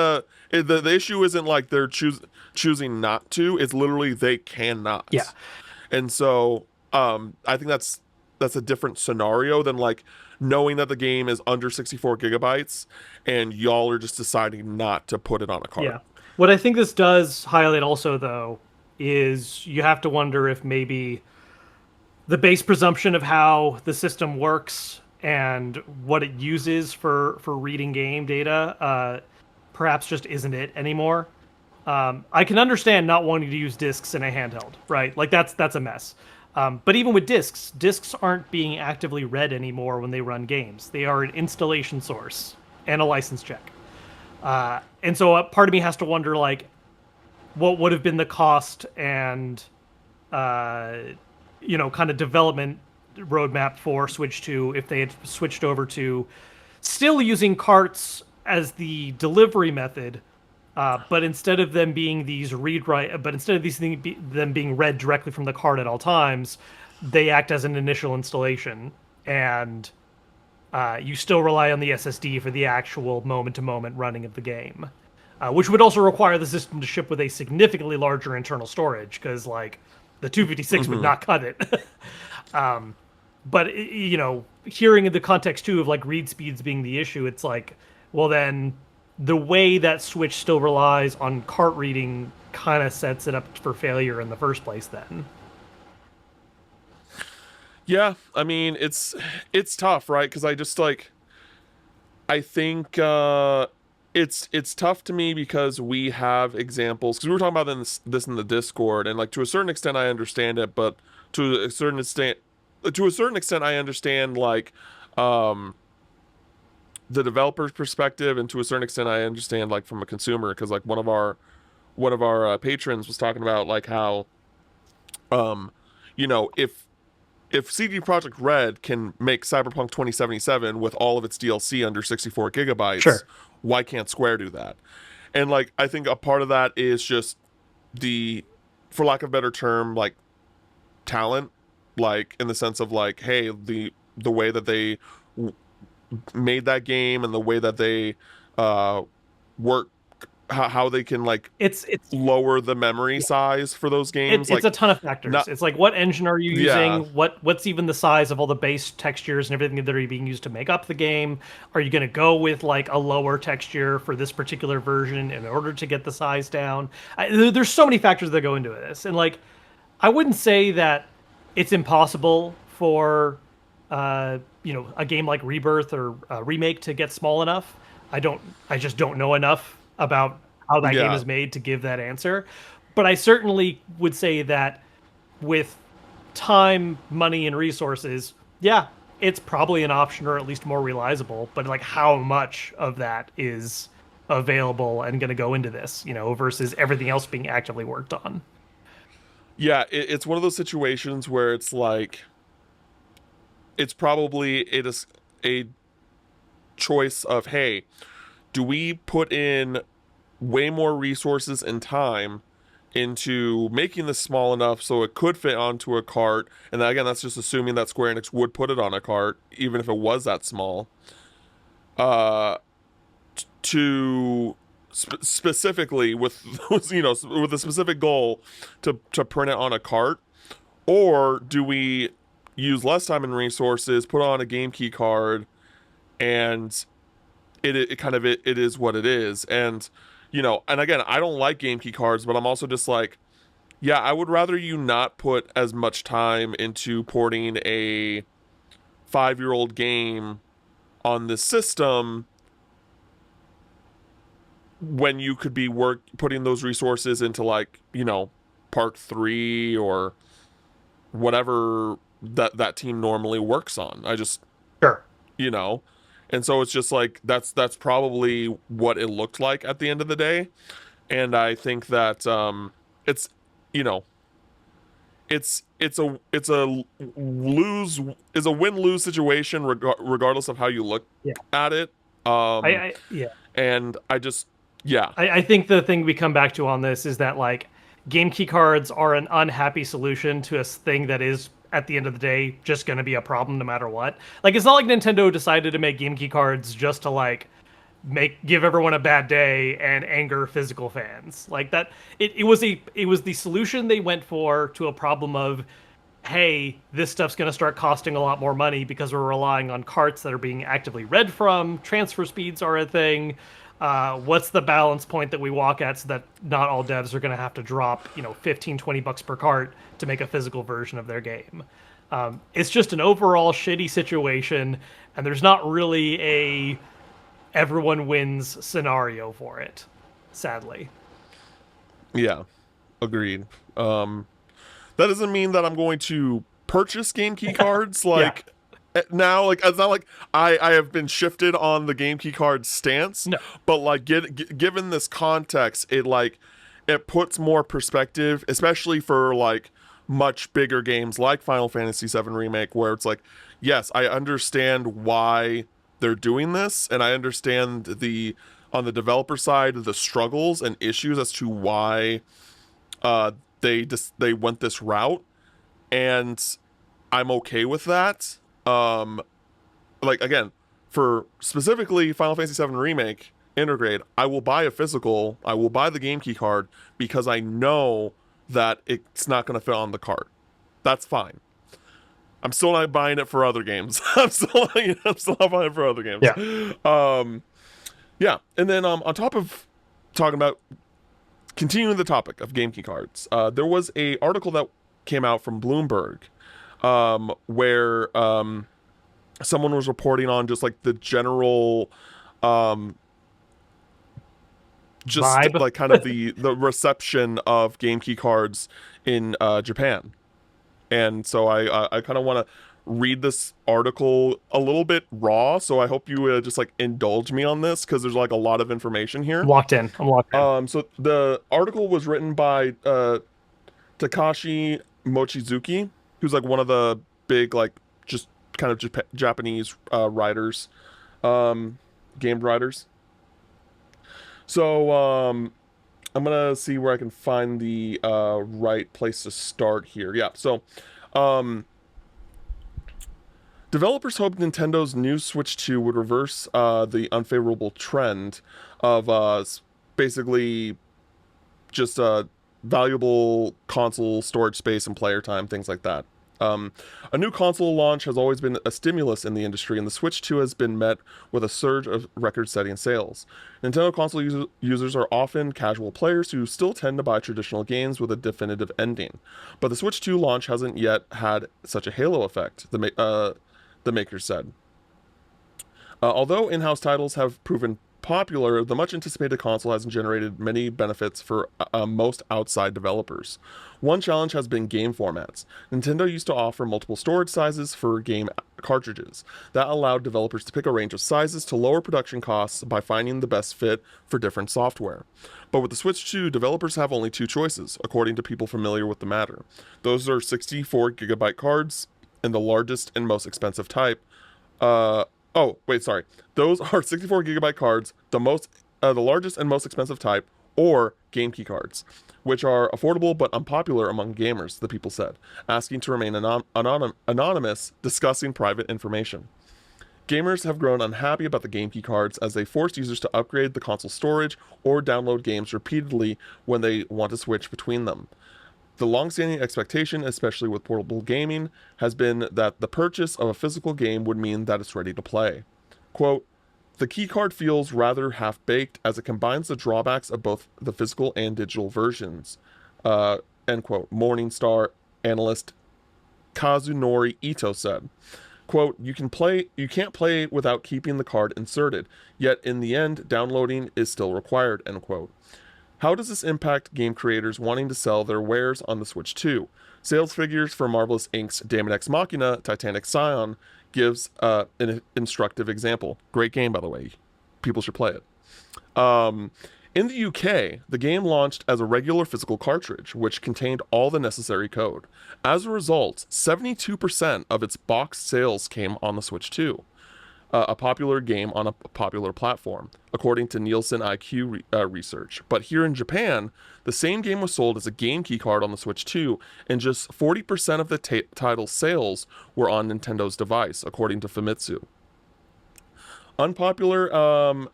the issue isn't like they're choosing not to. It's literally they cannot. yeah. And so I think that's a different scenario than like knowing that the game is under 64 gigabytes and y'all are just deciding not to put it on a card. Yeah. What I think this does highlight also, though, is you have to wonder if maybe the base presumption of how the system works and what it uses for reading game data perhaps just isn't it anymore. I can understand not wanting to use discs in a handheld, right? Like that's a mess. But even with discs aren't being actively read anymore when they run games. They are an installation source and a license check. And so part of me has to wonder, like, what would have been the cost and, kind of development roadmap for Switch 2 if they had switched over to still using carts as the delivery method, but instead of them being these them being read directly from the card at all times, they act as an initial installation, and you still rely on the SSD for the actual moment-to-moment running of the game, which would also require the system to ship with a significantly larger internal storage, because like the 256 would not cut it. But hearing in the context too of like read speeds being the issue, it's like, well then the way that Switch still relies on cart reading kind of sets it up for failure in the first place then. Yeah, I mean it's tough, right? Because I just like I think it's tough to me because we have examples, because we were talking about this in the Discord, and like to a certain extent I understand it, but to a certain extent I understand like the developer's perspective, and to a certain extent I understand like from a consumer, because like one of our patrons was talking about like how if if CD Projekt Red can make Cyberpunk 2077 with all of its DLC under 64 gigabytes, Sure. why can't Square do that? And like I think a part of that is just the, for lack of a better term, like talent, like in the sense of like, hey, the way that they made that game and the way that they uh work, how they can like It's lower the memory size for those games, it's like a ton of factors. not, It's like what engine are you yeah, using? What's even the size of all the base textures and everything that are being used to make up the game? Are you going to go with like a lower texture for this particular version in order to get the size down? There's so many factors that go into this, and like I wouldn't say that it's impossible for a game like Rebirth or Remake to get small enough. I don't. I just don't know enough about how that game yeah, is made to give that answer. But I certainly would say that with time, money, and resources, yeah, it's probably an option or at least more realizable. But like, how much of that is available and going to go into this, versus everything else being actively worked on? yeah. It's one of those situations where it's like it's probably it is a choice of, hey, do we put in way more resources and time into making this small enough so it could fit onto a cart? And then, again, that's just assuming that Square Enix would put it on a cart, even if it was that small. Uh, to specifically with with a specific goal to print it on a cart, or do we use less time and resources, put on a game key card, and it kind of it is what it is. And and again, I don't like game key cards, but I'm also just like, yeah, I would rather you not put as much time into porting a 5-year-old game on this system when you could be putting those resources into, like, part 3 or whatever that team normally works on. I just, Sure. you know and so it's just like that's probably what it looked like at the end of the day. And I think that it's you know it's a lose is a win-lose situation, regardless of how you look Yeah. at it. I, um I yeah. and I just, yeah, I think the thing we come back to on this is that like game key cards are an unhappy solution to a thing that is at the end of the day just going to be a problem no matter what. Like it's not like Nintendo decided to make game key cards just to like give everyone a bad day and anger physical fans. Like that it was the solution they went for to a problem of, hey, this stuff's going to start costing a lot more money because we're relying on carts that are being actively read from. Transfer speeds are a thing. What's the balance point that we walk at so that not all devs are going to have to drop, 15, $20 per cart to make a physical version of their game? It's just an overall shitty situation, and there's not really a everyone wins scenario for it, sadly. yeah, agreed. That doesn't mean that I'm going to purchase game key cards, Yeah. like, now. Like, it's not like I have been shifted on the game key card stance, No. but like given this context, it puts more perspective, especially for like much bigger games like Final Fantasy VII Remake, where it's like, yes, I understand why they're doing this, and I understand on the developer side, the struggles and issues as to why uh they went this route, and I'm okay with that. Like, again, for specifically Final Fantasy VII Remake Intergrade, I will buy a physical, I will buy the game key card, because I know that it's not going to fit on the cart. That's fine. I'm still not buying it for other games. I'm still not buying it for other games. Yeah. Um, yeah, and then on top of talking about continuing the topic of game key cards, there was a article that came out from Bloomberg, where someone was reporting on just like the general, um, just Vibe. like kind of the reception of game key cards in Japan. And so I kind of want to read this article a little bit raw. So I hope you just like indulge me on this, because there's like a lot of information I'm here. locked in. I'm locked in. So the article was written by Takashi Mochizuki, who's like one of the big like just kind of Japanese writers, game writers. So I'm gonna see where I can find the right place to start here. Yeah, so um, developers hope Nintendo's new Switch 2 would reverse the unfavorable trend of basically just valuable console storage space and player time, things like that. Um, a new console launch has always been a stimulus in the industry, and the Switch 2 has been met with a surge of record setting sales. Nintendo console users are often casual players who still tend to buy traditional games with a definitive ending. But the Switch 2 launch hasn't yet had such a halo effect, the makers said. Although in house titles have proven popular, the much anticipated console hasn't generated many benefits for most outside developers. One challenge has been game formats. Nintendo used to offer multiple storage sizes for game cartridges. That allowed developers to pick a range of sizes to lower production costs by finding the best fit for different software. But with the Switch 2, developers have only two choices, according to people familiar with the matter. Those are 64 gigabyte cards and the largest and most expensive type. Oh, wait, sorry. Those are 64 gigabyte cards, the largest and most expensive type, or game key cards, which are affordable but unpopular among gamers, the people said, asking to remain anonymous, discussing private information. Gamers have grown unhappy about the game key cards as they force users to upgrade the console storage or download games repeatedly when they want to switch between them. The long-standing expectation, especially with portable gaming, has been that the purchase of a physical game would mean that it's ready to play. Quote, the keycard feels rather half-baked as it combines the drawbacks of both the physical and digital versions. End quote. Morningstar analyst Kazunori Ito said. Quote, you can't play without keeping the card inserted, yet in the end, downloading is still required, end quote. How does this impact game creators wanting to sell their wares on the Switch 2? Sales figures for Marvelous Inc.'s Daemon X Machina, Titanic Scion, gives an instructive example. Great game, by the way. People should play it. In the UK, the game launched as a regular physical cartridge, which contained all the necessary code. As a result, 72% of its box sales came on the Switch 2. A popular game on a popular platform, according to Nielsen IQ research. But here in Japan, the same game was sold as a game key card on the Switch 2, and just 40% of the title's sales were on Nintendo's device, according to Famitsu. Unpopular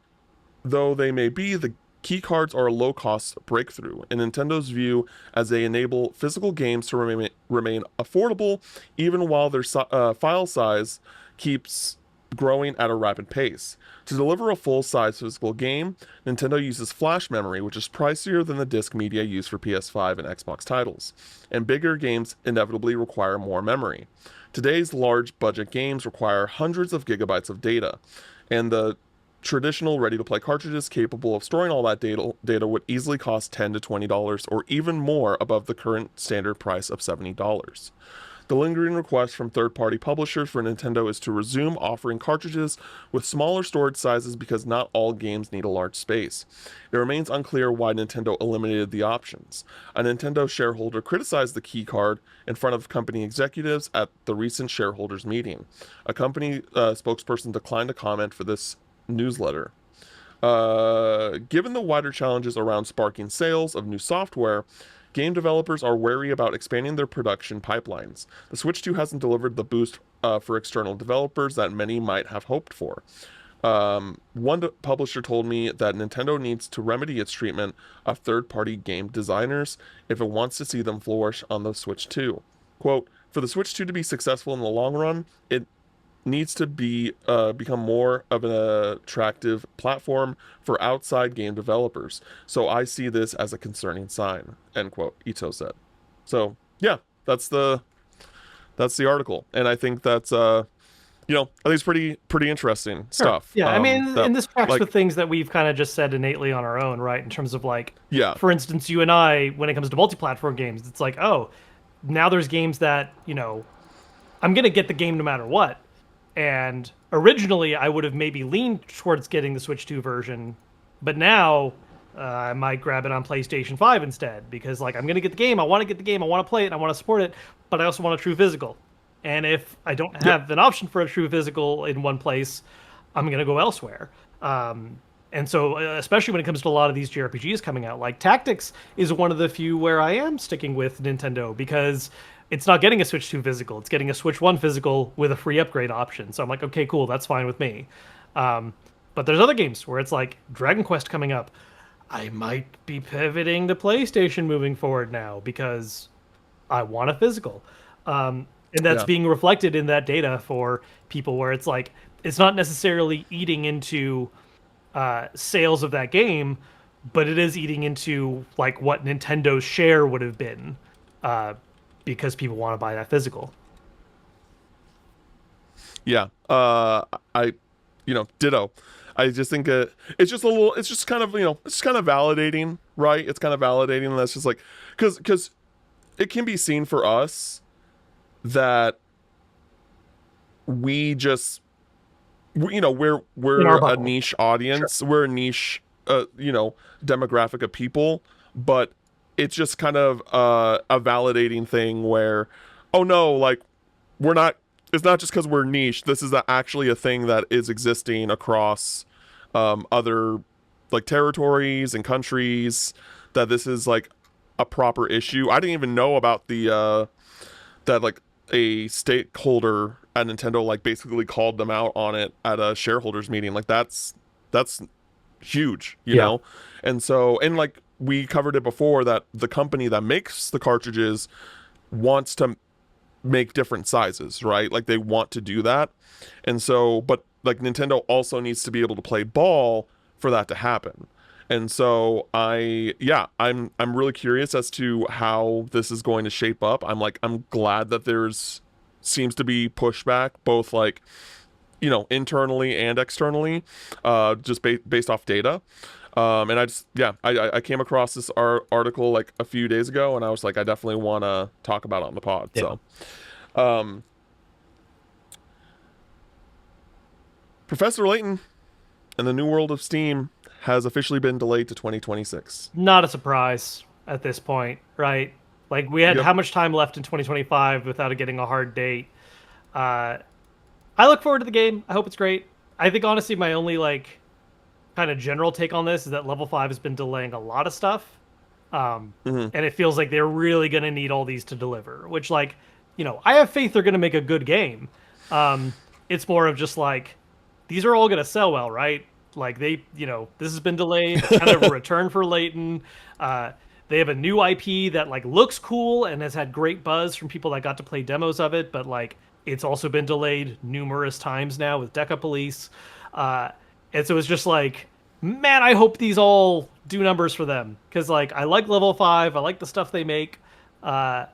though they may be, the key cards are a low-cost breakthrough, in Nintendo's view, as they enable physical games to remain affordable, even while their file size keeps growing at a rapid pace. To deliver a full-size physical game, Nintendo uses flash memory, which is pricier than the disc media used for PS5 and Xbox titles, and bigger games inevitably require more memory. Today's large-budget games require hundreds of gigabytes of data, and the traditional ready-to-play cartridges capable of storing all that data would easily cost $10 to $20 or even more above the current standard price of $70. The lingering request from third-party publishers for Nintendo is to resume offering cartridges with smaller storage sizes because not all games need a large space. It remains unclear why Nintendo eliminated the options. A Nintendo shareholder criticized the key card in front of company executives at the recent shareholders meeting. A company spokesperson declined to comment for this newsletter. Given the wider challenges around sparking sales of new software, game developers are wary about expanding their production pipelines. The Switch 2 hasn't delivered the boost for external developers that many might have hoped for. One publisher told me that Nintendo needs to remedy its treatment of third-party game designers if it wants to see them flourish on the Switch 2. Quote, for the Switch 2 to be successful in the long run, it needs to become more of an attractive platform for outside game developers. So I see this as a concerning sign, end quote, Ito said. So yeah, that's the article. And I think that's I think it's pretty interesting stuff. Yeah, I mean, and this tracks like, with things that we've kind of just said innately on our own, right? In terms of like, yeah, for instance, you and I, when it comes to multi-platform games, it's like, oh, now there's games that, I'm going to get the game no matter what. And originally, I would have maybe leaned towards getting the Switch 2 version, but now I might grab it on PlayStation 5 instead because, like, I'm going to get the game, I want to get the game, I want to play it, I want to support it, but I also want a true physical. And if I don't Yep. have an option for a true physical in one place, I'm going to go elsewhere. And so, especially when it comes to a lot of these JRPGs coming out, like Tactics is one of the few where I am sticking with Nintendo because it's not getting a Switch 2 physical. It's getting a Switch 1 physical with a free upgrade option. So I'm like, okay, cool, that's fine with me. Um, but there's other games where it's like Dragon Quest coming up. I might be pivoting to PlayStation moving forward now because I want a physical. And that's Yeah. being reflected in that data for people where it's like, it's not necessarily eating into sales of that game, but it is eating into like what Nintendo's share would have been uh, because people want to buy that physical. Yeah. I, ditto. I just think it's just a little. It's just kind of it's kind of validating, right? It's kind of validating. And that's just like because it can be seen for us that we just we're In our we're a bubble. niche Sure. audience. We're a niche demographic of people, but it's just kind of a validating thing where, oh no, like we're not. It's not just because we're niche. This is actually a thing that is existing across other like territories and countries. That this is like a proper issue. I didn't even know about the that like a stakeholder at Nintendo like basically called them out on it at a shareholders meeting. Like that's huge, Yeah. And so and like we covered it before that the company that makes the cartridges wants to make different sizes, right? Like they want to do that. And so but like Nintendo also needs to be able to play ball for that to happen. And so I'm really curious as to how this is going to shape up. I'm glad that there's seems to be pushback both like internally and externally just based off data. And I just I came across this article like a few days ago and I was like I definitely want to talk about it on the pod. Yeah. So um Professor Layton and the New World of Steam has officially been delayed to 2026. Not a surprise at this point, right? Like we had Yep. how much time left in 2025 without it getting a hard date. Uh, I look forward to the game. I hope it's great. I think honestly, my only like kind of general take on this is that Level 5 has been delaying a lot of stuff. Hmm. And it feels like they're really going to need all these to deliver, which, like, I have faith they're going to make a good game. Um, it's more of just like, these are all going to sell well, right? Like, this has been delayed. It's kind of a return for Leighton. Uh, they have a new IP that, like, looks cool and has had great buzz from people that got to play demos of it, but, like, it's also been delayed numerous times now with Deca Police. Uh, and so it's just like, man, I hope these all do numbers for them because like I like Level 5, I like the stuff they make, uh,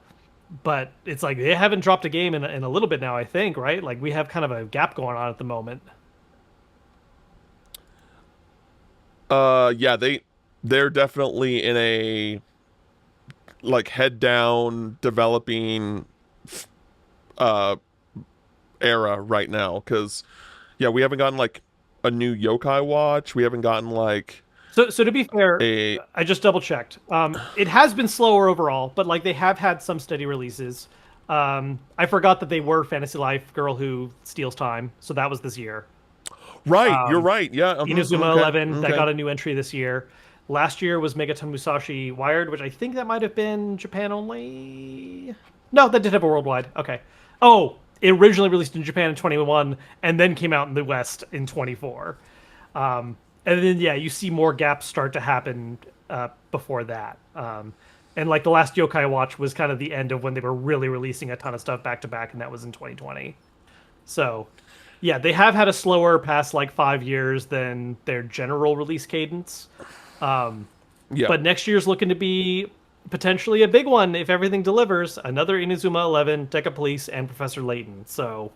but it's like they haven't dropped a game in a little bit now. I think right, like we have kind of a gap going on at the moment. Yeah, they're definitely in a like head down developing uh era right now cuz yeah, we haven't gotten like a new Yokai Watch. We haven't gotten like So to be fair, a I just double checked. It has been slower overall, but like they have had some steady releases. I forgot that they were Fantasy Life Girl Who Steals Time, so that was this year. right, you're Um, right. Yeah, Inazuma okay. 11 that Okay. got a new entry this year. Last year was Megaton Musashi Wired, which I think that might have been Japan only. No, that did have a worldwide. Okay. Oh, it originally released in Japan in 21 and then came out in the West in 24. And then yeah, you see more gaps start to happen before that. And like the last Yokai Watch was kind of the end of when they were really releasing a ton of stuff back to back, and that was in 2020. So yeah, they have had a slower past like 5 years than their general release cadence. Yeah. But next year's looking to be potentially a big one if everything delivers. Another Inazuma 11, Deca Police, and Professor Layton. So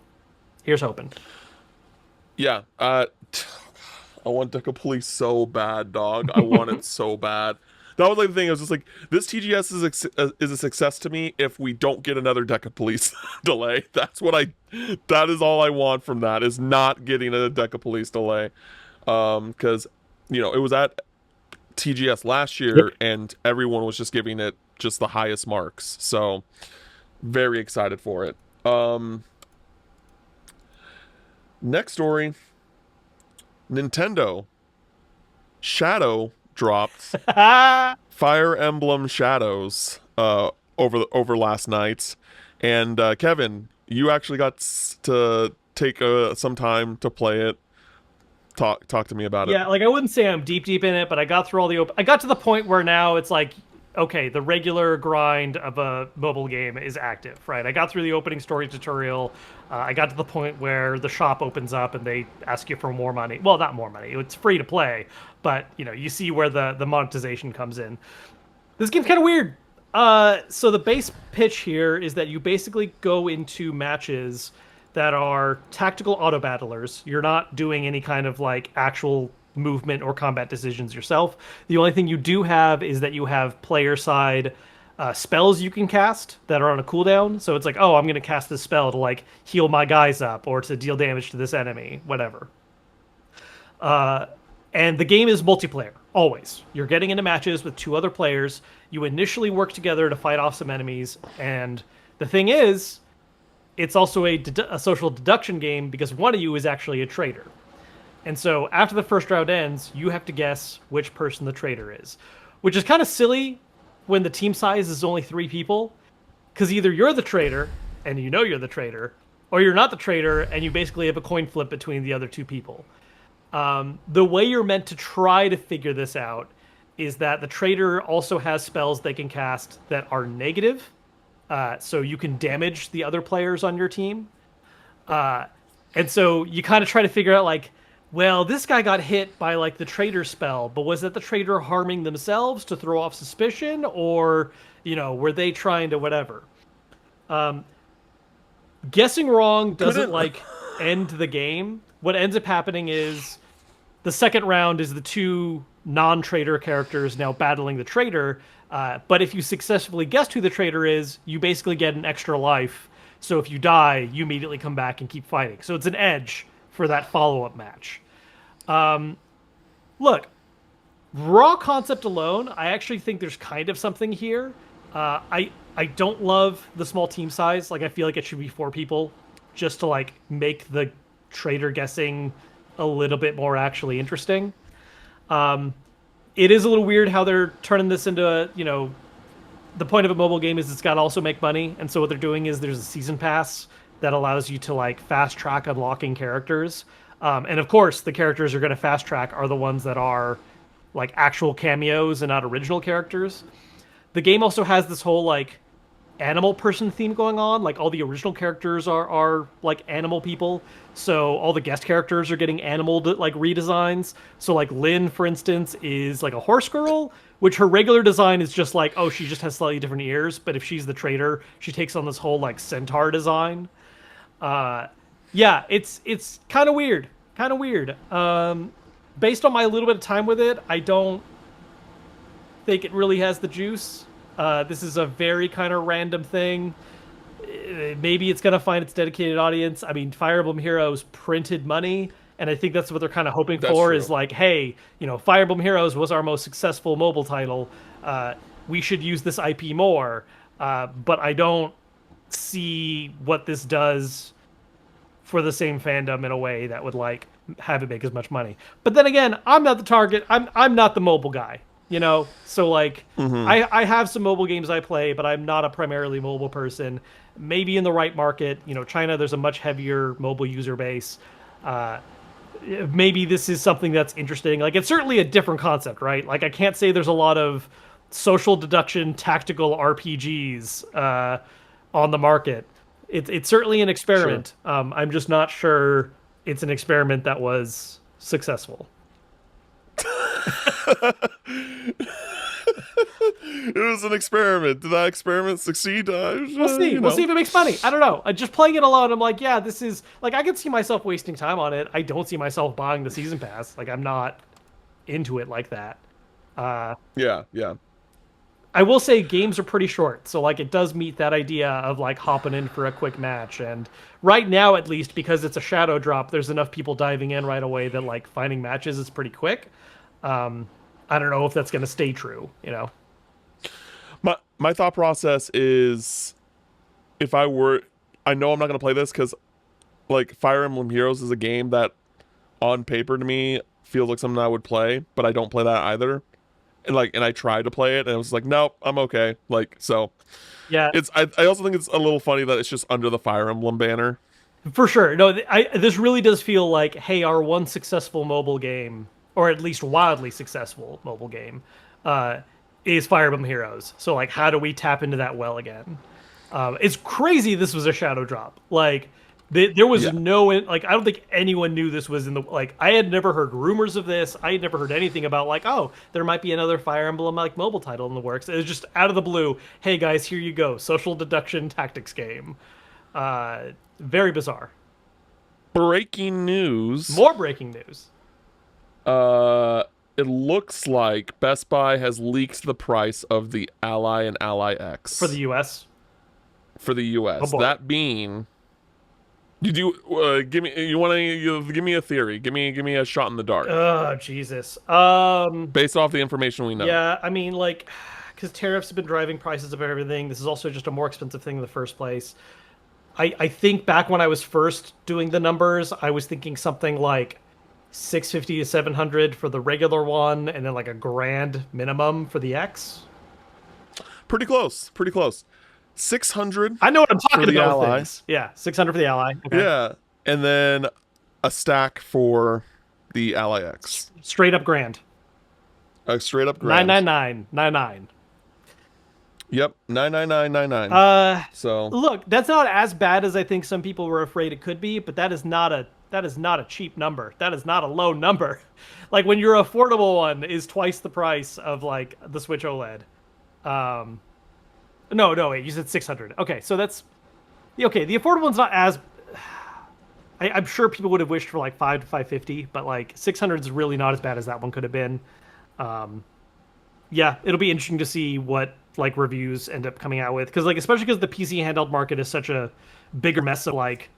here's hoping. Yeah. I want Deca Police so bad, dog. I want it so bad. That was like the thing. I was just like, this TGS is a success to me if we don't get another Deca Police delay. That is all I want from that is not getting a Deca Police delay. Because it was at TGS last Yep. year and everyone was just giving it just the highest marks. So very excited for it. Um, next story, Nintendo Shadow dropped Fire Emblem Shadows over last night, and Kevin, you actually got to take some time to play it. Talk to me about it. Yeah, like I wouldn't say I'm deep in it, but I got through all the I got to the point where now it's like, okay, the regular grind of a mobile game is active, right? I got through the opening story tutorial. I got to the point where the shop opens up and they ask you for more money. Well, not more money. It's free to play, but you see where the monetization comes in. This game's kind of weird. So the base pitch here is that you basically go into matches that are tactical auto battlers. You're not doing any kind of like actual movement or combat decisions yourself. The only thing you do have is that you have player side spells you can cast that are on a cooldown. So it's like, oh, I'm going to cast this spell to like heal my guys up or to deal damage to this enemy, whatever. And the game is multiplayer, always. You're getting into matches with two other players. You initially work together to fight off some enemies. And the thing is, it's also a social deduction game because one of you is actually a traitor. And so after the first round ends, you have to guess which person the traitor is, which is kind of silly when the team size is only 3 people, because either you're the traitor and you know you're the traitor, or you're not the traitor and you basically have a coin flip between the other 2 people. The way you're meant to try to figure this out is that the traitor also has spells they can cast that are negative, so you can damage the other players on your team. And so you kind of try to figure out like, well, this guy got hit by like the traitor spell, but was that the traitor harming themselves to throw off suspicion, or were they trying to whatever? Guessing wrong doesn't like end the game. What ends up happening is the second round is the 2 non-traitor characters now battling the traitor. But if you successfully guessed who the traitor is, you basically get an extra life. So if you die, you immediately come back and keep fighting. So it's an edge for that follow-up match. Look, raw concept alone, I actually think there's kind of something here. I don't love the small team size. Like, I feel like it should be 4 people just to like make the traitor guessing a little bit more actually interesting. It is a little weird how they're turning this into a, the point of a mobile game is it's got to also make money. And so what they're doing is there's a season pass that allows you to like fast track unlocking characters. And of course, the characters you're going to fast track are the ones that are like actual cameos and not original characters. The game also has this whole like animal person theme going on. Like all the original characters are like animal people. So all the guest characters are getting animal like redesigns. So like Lynn, for instance, is like a horse girl, which her regular design is just like, oh, she just has slightly different ears. But if she's the traitor, she takes on this whole like centaur design. Yeah, it's kind of weird. Kind of weird. Based on my little bit of time with it, I don't think it really has the juice. This is a very kind of random thing. Maybe it's going to find its dedicated audience. I mean, Fire Emblem Heroes printed money, and I think that's what they're kind of hoping for is like, hey, Fire Emblem Heroes was our most successful mobile title. We should use this IP more. But I don't see what this does for the same fandom in a way that would like have it make as much money. But then again, I'm not the target. I'm not the mobile guy. So like I have some mobile games I play, but I'm not a primarily mobile person. Maybe in the right market, China, there's a much heavier mobile user base. Maybe this is something that's interesting. Like it's certainly a different concept, right? Like I can't say there's a lot of social deduction tactical RPGs on the market. It's certainly an experiment. Sure. I'm just not sure it's an experiment that was successful. It was an experiment. Did that experiment succeed? We'll see. We'll see if it makes money. I don't know. Just playing it alone, I'm like, yeah, this is like I could see myself wasting time on it. I don't see myself buying the season pass. Like I'm not into it like that. Yeah. I will say games are pretty short, so like it does meet that idea of like hopping in for a quick match. And right now, at least, because it's a shadow drop, there's enough people diving in right away that like finding matches is pretty quick. I don't know if that's going to stay true. My thought process is, if I were I know I'm not gonna play this because like Fire Emblem Heroes is a game that on paper to me feels like something I would play, but I don't play that either. And I tried to play it and I was like, nope, I'm okay. Like so Yeah, I also think it's a little funny that it's just under the Fire Emblem banner. for sure. No, this really does feel like, hey, our one successful mobile game, or at least wildly successful mobile game, uh, is Fire Emblem Heroes. So like, how do we tap into that well again? It's crazy. This was a shadow drop. Like, there was Yeah. no like. I don't think anyone knew this was in the like. I had never heard rumors of this. I had never heard anything about like, oh, there might be another Fire Emblem like mobile title in the works. It was just out of the blue. Hey guys, here you go. Social deduction tactics game. Very bizarre. Breaking news. More breaking news. It looks like Best Buy has leaked the price of the Ally and Ally X For the US. for the US. Oh boy. That being, did you give me? You want to give me a theory? Give me a shot in the dark Oh, Jesus. based off the information we know. Yeah, I mean, like, because tariffs have been driving prices of everything. This is also just a more expensive thing in the first place. I think back when I was first doing the numbers, I was thinking something like 650 to 700 for the regular one, and then like a grand minimum for the X. Pretty close. Pretty close. 600. I know what I'm For talking the about with Ally. things. Yeah, 600 for the Ally. Okay. Yeah, and then a stack for the Ally X. Straight up grand. A straight up grand. 999.99. Yep, 99999. So Look, that's not as bad as I think some people were afraid it could be, but that is not a cheap number. That is not a low number. Like when your affordable one is twice the price of like the Switch OLED. No, wait, you said 600. Okay, so that's okay. The affordable one's not as. I'm sure people would have wished for like 5 to 550, but like 600 is really not as bad as that one could have been. Yeah, it'll be interesting to see what like reviews end up coming out with, because like especially because the PC handheld market is such a bigger mess of like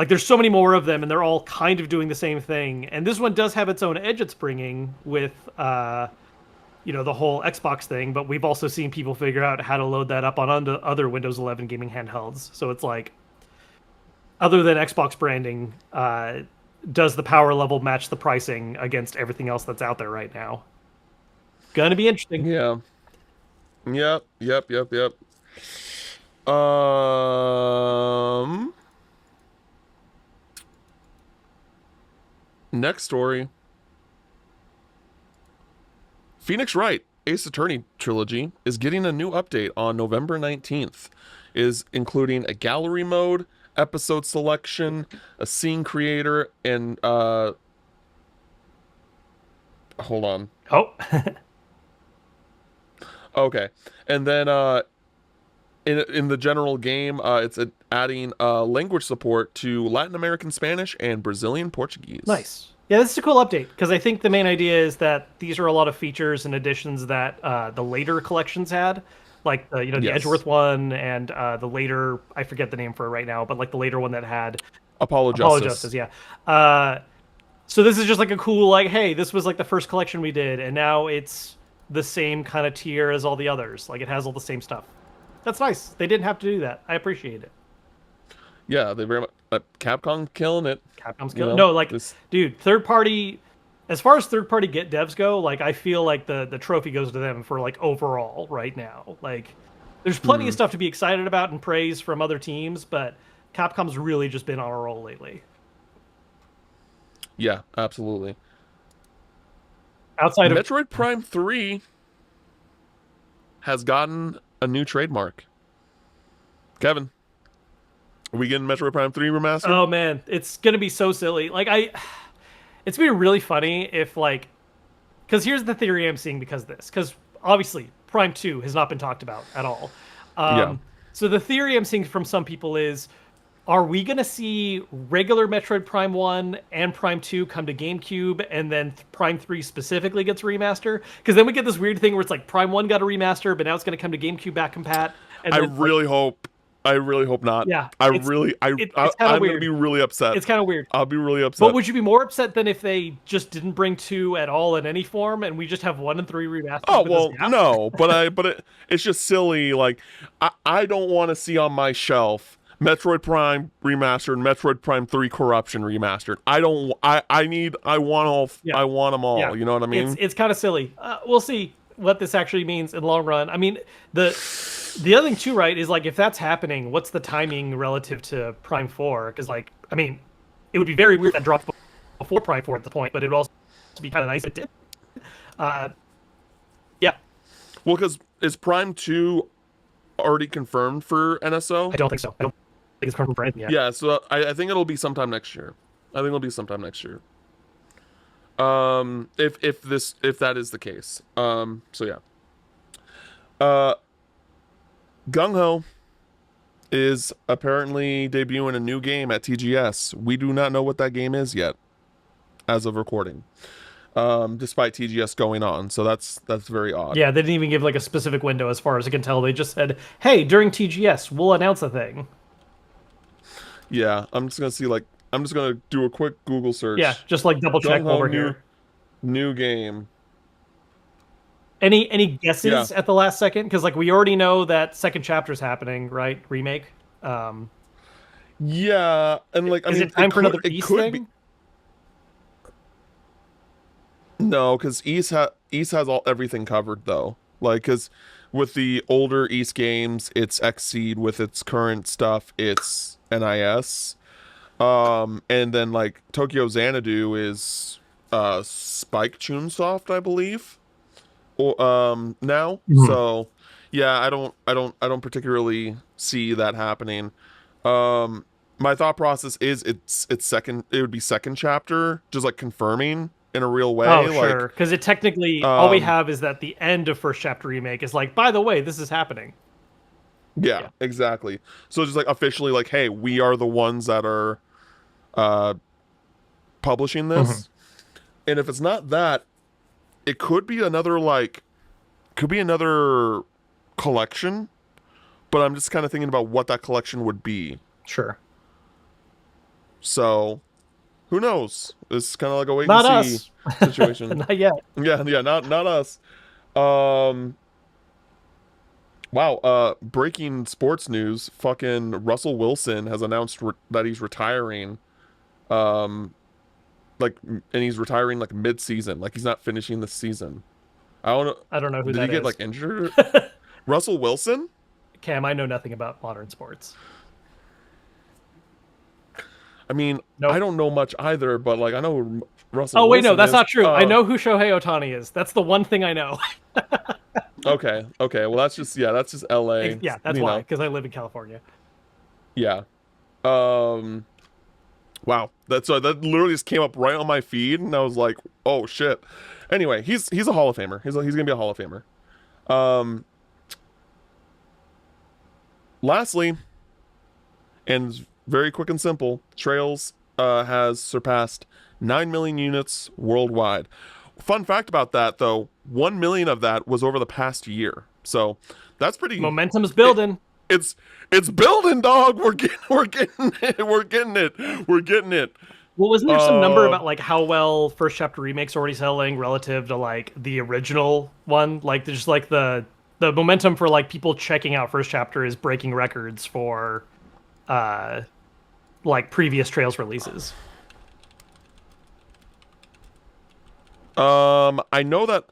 there's so many more of them and they're all kind of doing the same thing, and this one does have its own edge it's bringing with the whole Xbox thing, but we've also seen people figure out how to load that up on other Windows 11 gaming handhelds. So it's like, other than Xbox branding, does the power level match the pricing against everything else that's out there right now? Gonna be interesting. yeah. Yep. Um Next story. Phoenix Wright Ace Attorney trilogy is getting a new update on November 19th. Is including a gallery mode, episode selection, a scene creator, and hold on. Oh, Okay. And then in the general game, it's adding language support to Latin American Spanish and Brazilian Portuguese. nice. Yeah, this is a cool update, because I think the main idea is that these are a lot of features and additions that the later collections had, like the Yes. Edgeworth one and the later, I forget the name for it right now, but like the later one that had Apollo Apollo Justice. Justice, yeah. So this is just like a cool, like, hey, this was like the first collection we did, and now it's the same kind of tier as all the others. Like it has all the same stuff. That's nice. They didn't have to do that. I appreciate it. Yeah, they very much. Capcom killing it. Capcom's You killing. know, No, like, this- dude, third party. As far as third party get devs go, like I feel like the trophy goes to them for like overall right now. Like, there's plenty of stuff to be excited about and praise from other teams, but Capcom's really just been on a roll lately. Yeah, absolutely. Outside of Metroid Prime 3 has gotten a new trademark. Kevin, are we getting Metroid Prime 3 remastered? oh man, it's gonna be so silly. It's gonna be really funny if like, because here's the theory I'm seeing because of this. Because obviously Prime 2 has not been talked about at all. Yeah. So the theory I'm seeing from some people is, are we gonna see regular Metroid Prime 1 and Prime 2 come to GameCube, and then Prime 3 specifically gets a remaster? Because then we get this weird thing where it's like Prime 1 got a remaster, but now it's gonna come to GameCube back compat. And I then, like, really hope. I really hope not. Yeah, I'm it's gonna weird. be really upset. it's kind of weird. I'll be really upset. But would you be more upset than if they just didn't bring 2 at all in any form, and we just have 1 and 3 remastered? Oh with well, this gap? no, but it's just silly. Like I don't want to see on my shelf Metroid Prime remastered, Metroid Prime 3 Corruption remastered. I want all, Yeah, I want them yeah. all. You know what I mean? It's kind of silly. We'll see what this actually means in the long run. I mean, the other thing too, right, is like if that's happening, what's the timing relative to Prime 4? Because like, I mean, it would be very weird if that dropped before Prime 4 at the point, but it would also be kind of nice if it did. Uh, yeah, Well, because is Prime 2 already confirmed for NSO? I don't think so. I don't think it's confirmed for anything yet. Yeah, so I think it'll be sometime next year. I think it'll be sometime next year. If that is the case. So yeah. Uh, Gung Ho is apparently debuting a new game at TGS. We do not know what that game is yet, as of recording. Despite TGS going on, so that's very odd. Yeah, they didn't even give like a specific window as far as I can tell. They just said, "Hey, during TGS, we'll announce a thing." Yeah, I'm just gonna do a quick Google search. Yeah, just like double check Gung while Ho we're here. new game. Any Yeah, guesses at the last second? Because like we already know that second chapter is happening, right? Remake. Um, yeah, and like I is mean, it time for another it East could be thing? no, because East has all everything covered though. Like, because with the older East games, it's Xseed. With its current stuff, it's NIS. And then like Tokyo Xanadu is Spike Chunsoft, I believe. Or now. Mhm. So yeah, I don't particularly see that happening. Um my thought process is it's second it would be second chapter, just like confirming in a real way. Oh, Like sure. Because it technically all we um have is that the end of first chapter remake is like, by the way, this is happening. yeah, Yeah. exactly. So just like officially like, hey, we are the ones that are uh publishing Mhm. this. And if it's not that, it could be another collection, but I'm just kind of thinking about what that collection would be. Sure. So who knows? It's kind of like a wait and Not see us. situation. Not yet. Yeah, not us. Um, wow. Breaking sports news. Fucking Russell Wilson has announced that he's retiring. Um, and he's retiring like mid-season. Like he's not finishing the season. I don't know. I don't know who Did he that get is. like injured? Russell Wilson? Cam, I know nothing about modern sports. I mean, I Nope. don't know much either, but like I know who Russell Oh wait, no, Wilson that's is. not true. I know who Shohei Otani is. That's the one thing I know. Okay. Well, that's just LA. Yeah, that's You why, know. because I live in California. Yeah. Um. Wow. That literally just came up right on my feed, and I was like, oh shit. Anyway, he's a Hall of Famer. He's gonna be a Hall of Famer. Um. Lastly, and very quick and simple, Trails has surpassed 9 million units worldwide. Fun fact about that, though, 1 million of that was over the past year. So that's pretty. Momentum's It, building. it's it's building, dog. We're getting it. We're getting it. We're getting it. Well, wasn't there some number Uh, about like how well first chapter remakes already selling relative to like the original one? Like there's just like the momentum for like people checking out first chapter is breaking records for uh like previous Trails releases. I know that.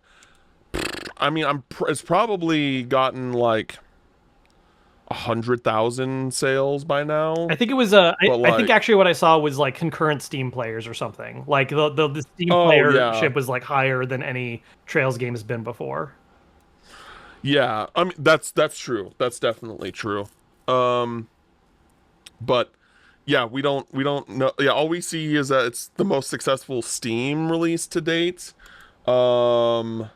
I mean, it's probably gotten like 100,000 sales by I now. think it was But I think like, actually what I saw was like concurrent Steam players or something. Like the Steam oh yeah, playership was like higher than any Trails game has been before. yeah. I mean, that's true. That's definitely true. Um, but yeah, we don't know. Yeah, all we see is that it's the most successful Steam release to date. Um,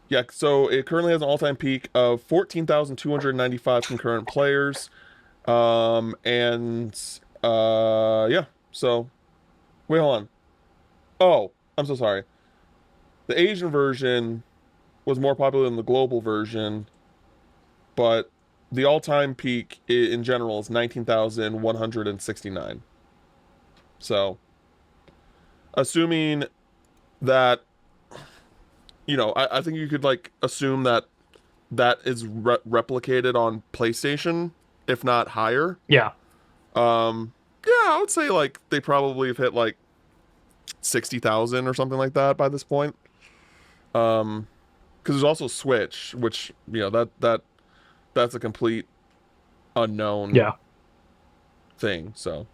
yeah. So it currently has an all-time peak of 14,295 concurrent players. And yeah. So wait, hold on. Oh, I'm so sorry. The Asian version was more popular than the global version, but the all-time peak in general is 19,169. So, assuming that, I think you could like assume that that is replicated on PlayStation if not higher. Yeah. Yeah, I would say like they probably have hit like 60,000 or something like that by this point. Because there's also Switch, which that's a complete unknown Yeah. thing. So,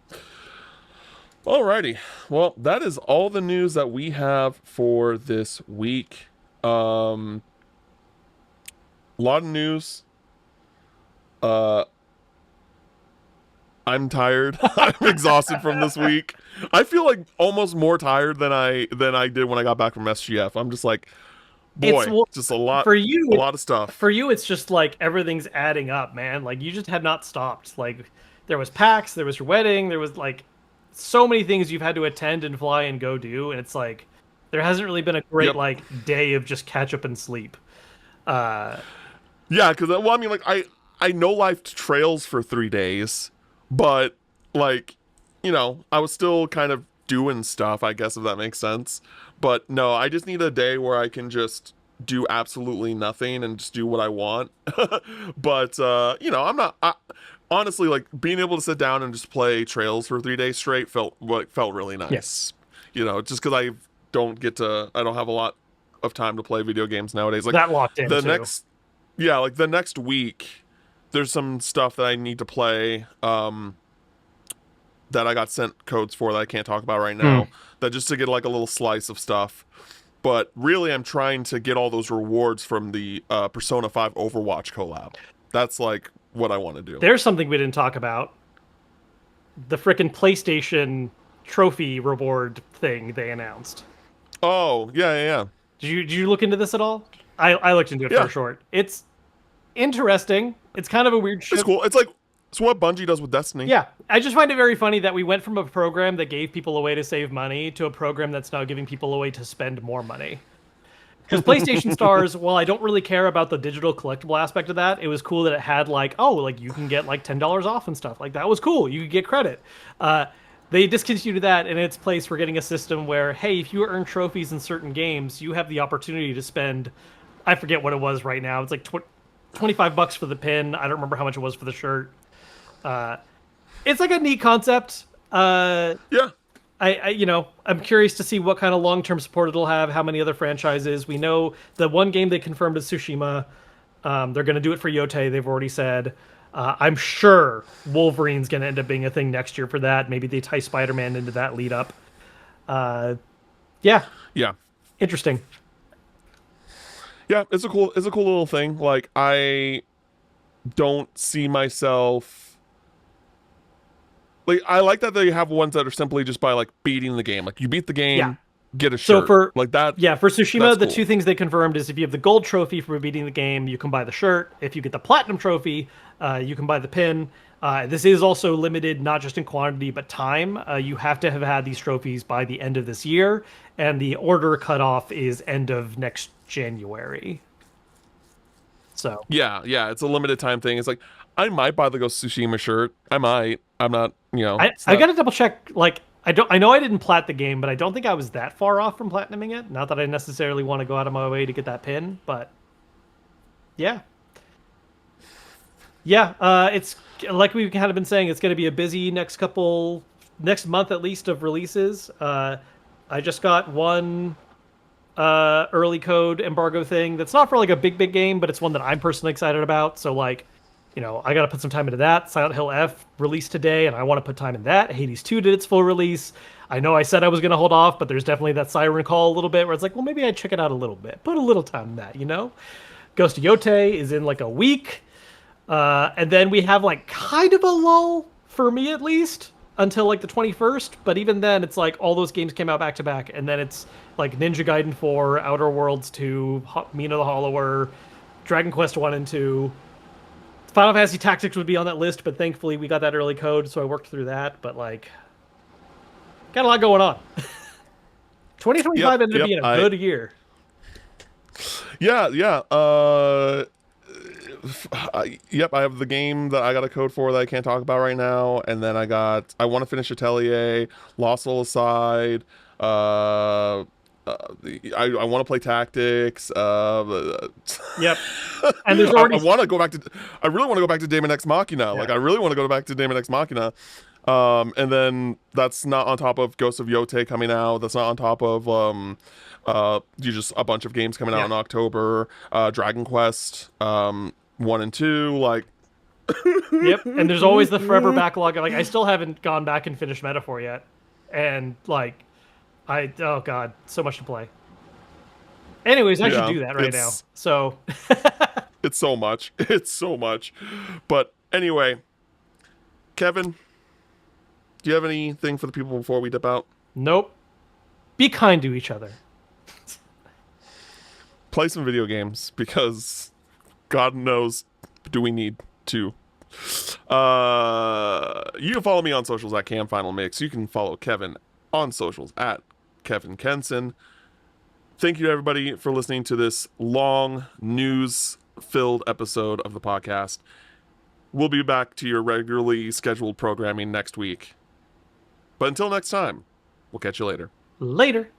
alrighty, well, that is all the news that we have for this week. A lot of news. Uh, I'm tired. I'm exhausted from this week. I feel like almost more tired than I did when I got back from SGF. I'm just like, It's boy, well, just for you. a lot of stuff. For you, it's just like everything's adding up, man. Like you just have not stopped. Like there was PAX, there was your wedding, there was like so many things you've had to attend and fly and go do, and it's like there hasn't really been a great Yep. like day of just catch up and sleep. Uh, Yeah, because well, I mean, like I no life trails for 3 days, but like, I was still kind of doing stuff. I guess if that makes sense. But no, I just need a day where I can just do absolutely nothing and just do what I want. But I'm not. Honestly, like being able to sit down and just play Trails for 3 days straight felt really nice. yes, Just because I don't have a lot of time to play video games nowadays. Like that locked in the too. next yeah, like the next week, there's some stuff that I need to play that I got sent codes for that I can't talk about right Hmm. now. That just to get like a little slice of stuff. But really, I'm trying to get all those rewards from the Persona 5 Overwatch collab. That's like what I want to do. There's something we didn't talk about. The frickin' PlayStation trophy reward thing they announced. Oh, yeah, yeah, yeah. Did you look into this at all? I looked into it for Yeah, short. It's interesting. It's kind of a weird it's shift. cool. It's what Bungie does with Destiny. Yeah, I just find it very funny that we went from a program that gave people a way to save money to a program that's now giving people a way to spend more money. Because PlayStation Stars, while I don't really care about the digital collectible aspect of that, it was cool that it had like, oh, like you can get like $10 off and stuff. Like that was cool. You could get credit. They discontinued that, and in its place, we're getting a system where, hey, if you earn trophies in certain games, you have the opportunity to spend, I forget what it was right now. It's like $25 for the pin. I don't remember how much it was for the shirt. It's like a neat concept. Yeah. I'm curious to see what kind of long-term support it'll have. How many other franchises? We know the one game they confirmed is Tsushima. They're going to do it for Yote. They've already said. I'm sure Wolverine's going to end up being a thing next year for that. Maybe they tie Spider-Man into that lead up. Yeah, Yeah. interesting. Yeah, it's a cool little thing. Like I don't see myself like I like that they have ones that are simply just by like beating the game. Like you beat the Yeah. game, get a So shirt. for Like that. yeah, for Tsushima, That's the cool. two things they confirmed is if you have the gold trophy for beating the game, you can buy the shirt. If you get the platinum trophy, you can buy the pin. This is also limited not just in quantity but time. You have to have had these trophies by the end of this year, and the order cutoff is end of next January. So Yeah, yeah, it's a limited time thing. It's like I might buy the Ghost of Tsushima shirt. I might. I'm not. It's I not. gotta double check. Like I know I didn't plat the game, but I don't think I was that far off from platinuming it. Not that I necessarily want to go out of my way to get that pin, but yeah. Yeah, it's like we've kind of been saying. It's going to be a busy next month at least of releases. I just got one early code embargo thing that's not for like a big game, but it's one that I'm personally excited about. So like, I got to put some time into that. Silent Hill F released today, and I want to put time in that. Hades 2 did its full release. I know I said I was going to hold off, but there's definitely that Siren Call a little bit where it's like, well, maybe I'd check it out a little bit. Put a little time in that. Ghost of Yote is in like a week. And then we have like kind of a lull for me at least until like the 21st. But even then, it's like all those games came out back to back, and then it's like Ninja Gaiden 4, Outer Worlds 2, Mina the Hollower, Dragon Quest 1 and 2. Final Fantasy Tactics would be on that list, but thankfully we got that early code, so I worked through that. But like, got a lot going on. 2025 ended up being a good year. Yeah, yeah. Yep, I have the game that I got a code for that I can't talk about right now, and then I want to finish Atelier, Lost Soul Aside, I want to play Tactics. Yep. And there's I already want to go back to. I really want to go back to Daemon X Machina. yeah. Like I really want to go back to Daemon X Machina. And then that's not on top of Ghost of Yote coming out. That's not on top of you just a bunch of games coming out Yeah. in October. Dragon Quest 1 and 2. Like Yep. And there's always the forever backlog. Like I still haven't gone back and finished Metaphor yet. And like oh god, so much to play. Anyways, I should yeah, do that right now. it's So it's so much. It's so much. But anyway, Kevin, do you have anything for the people before we dip out? nope. Be kind to each other. Play some video games because God knows, do we need to. You can follow me on socials at CamFinalMix. You can follow Kevin on socials at Kevin Kenson. Thank you, everybody, for listening to this long, news-filled episode of the podcast. We'll be back to your regularly scheduled programming next week. But until next time, we'll catch you later. Later.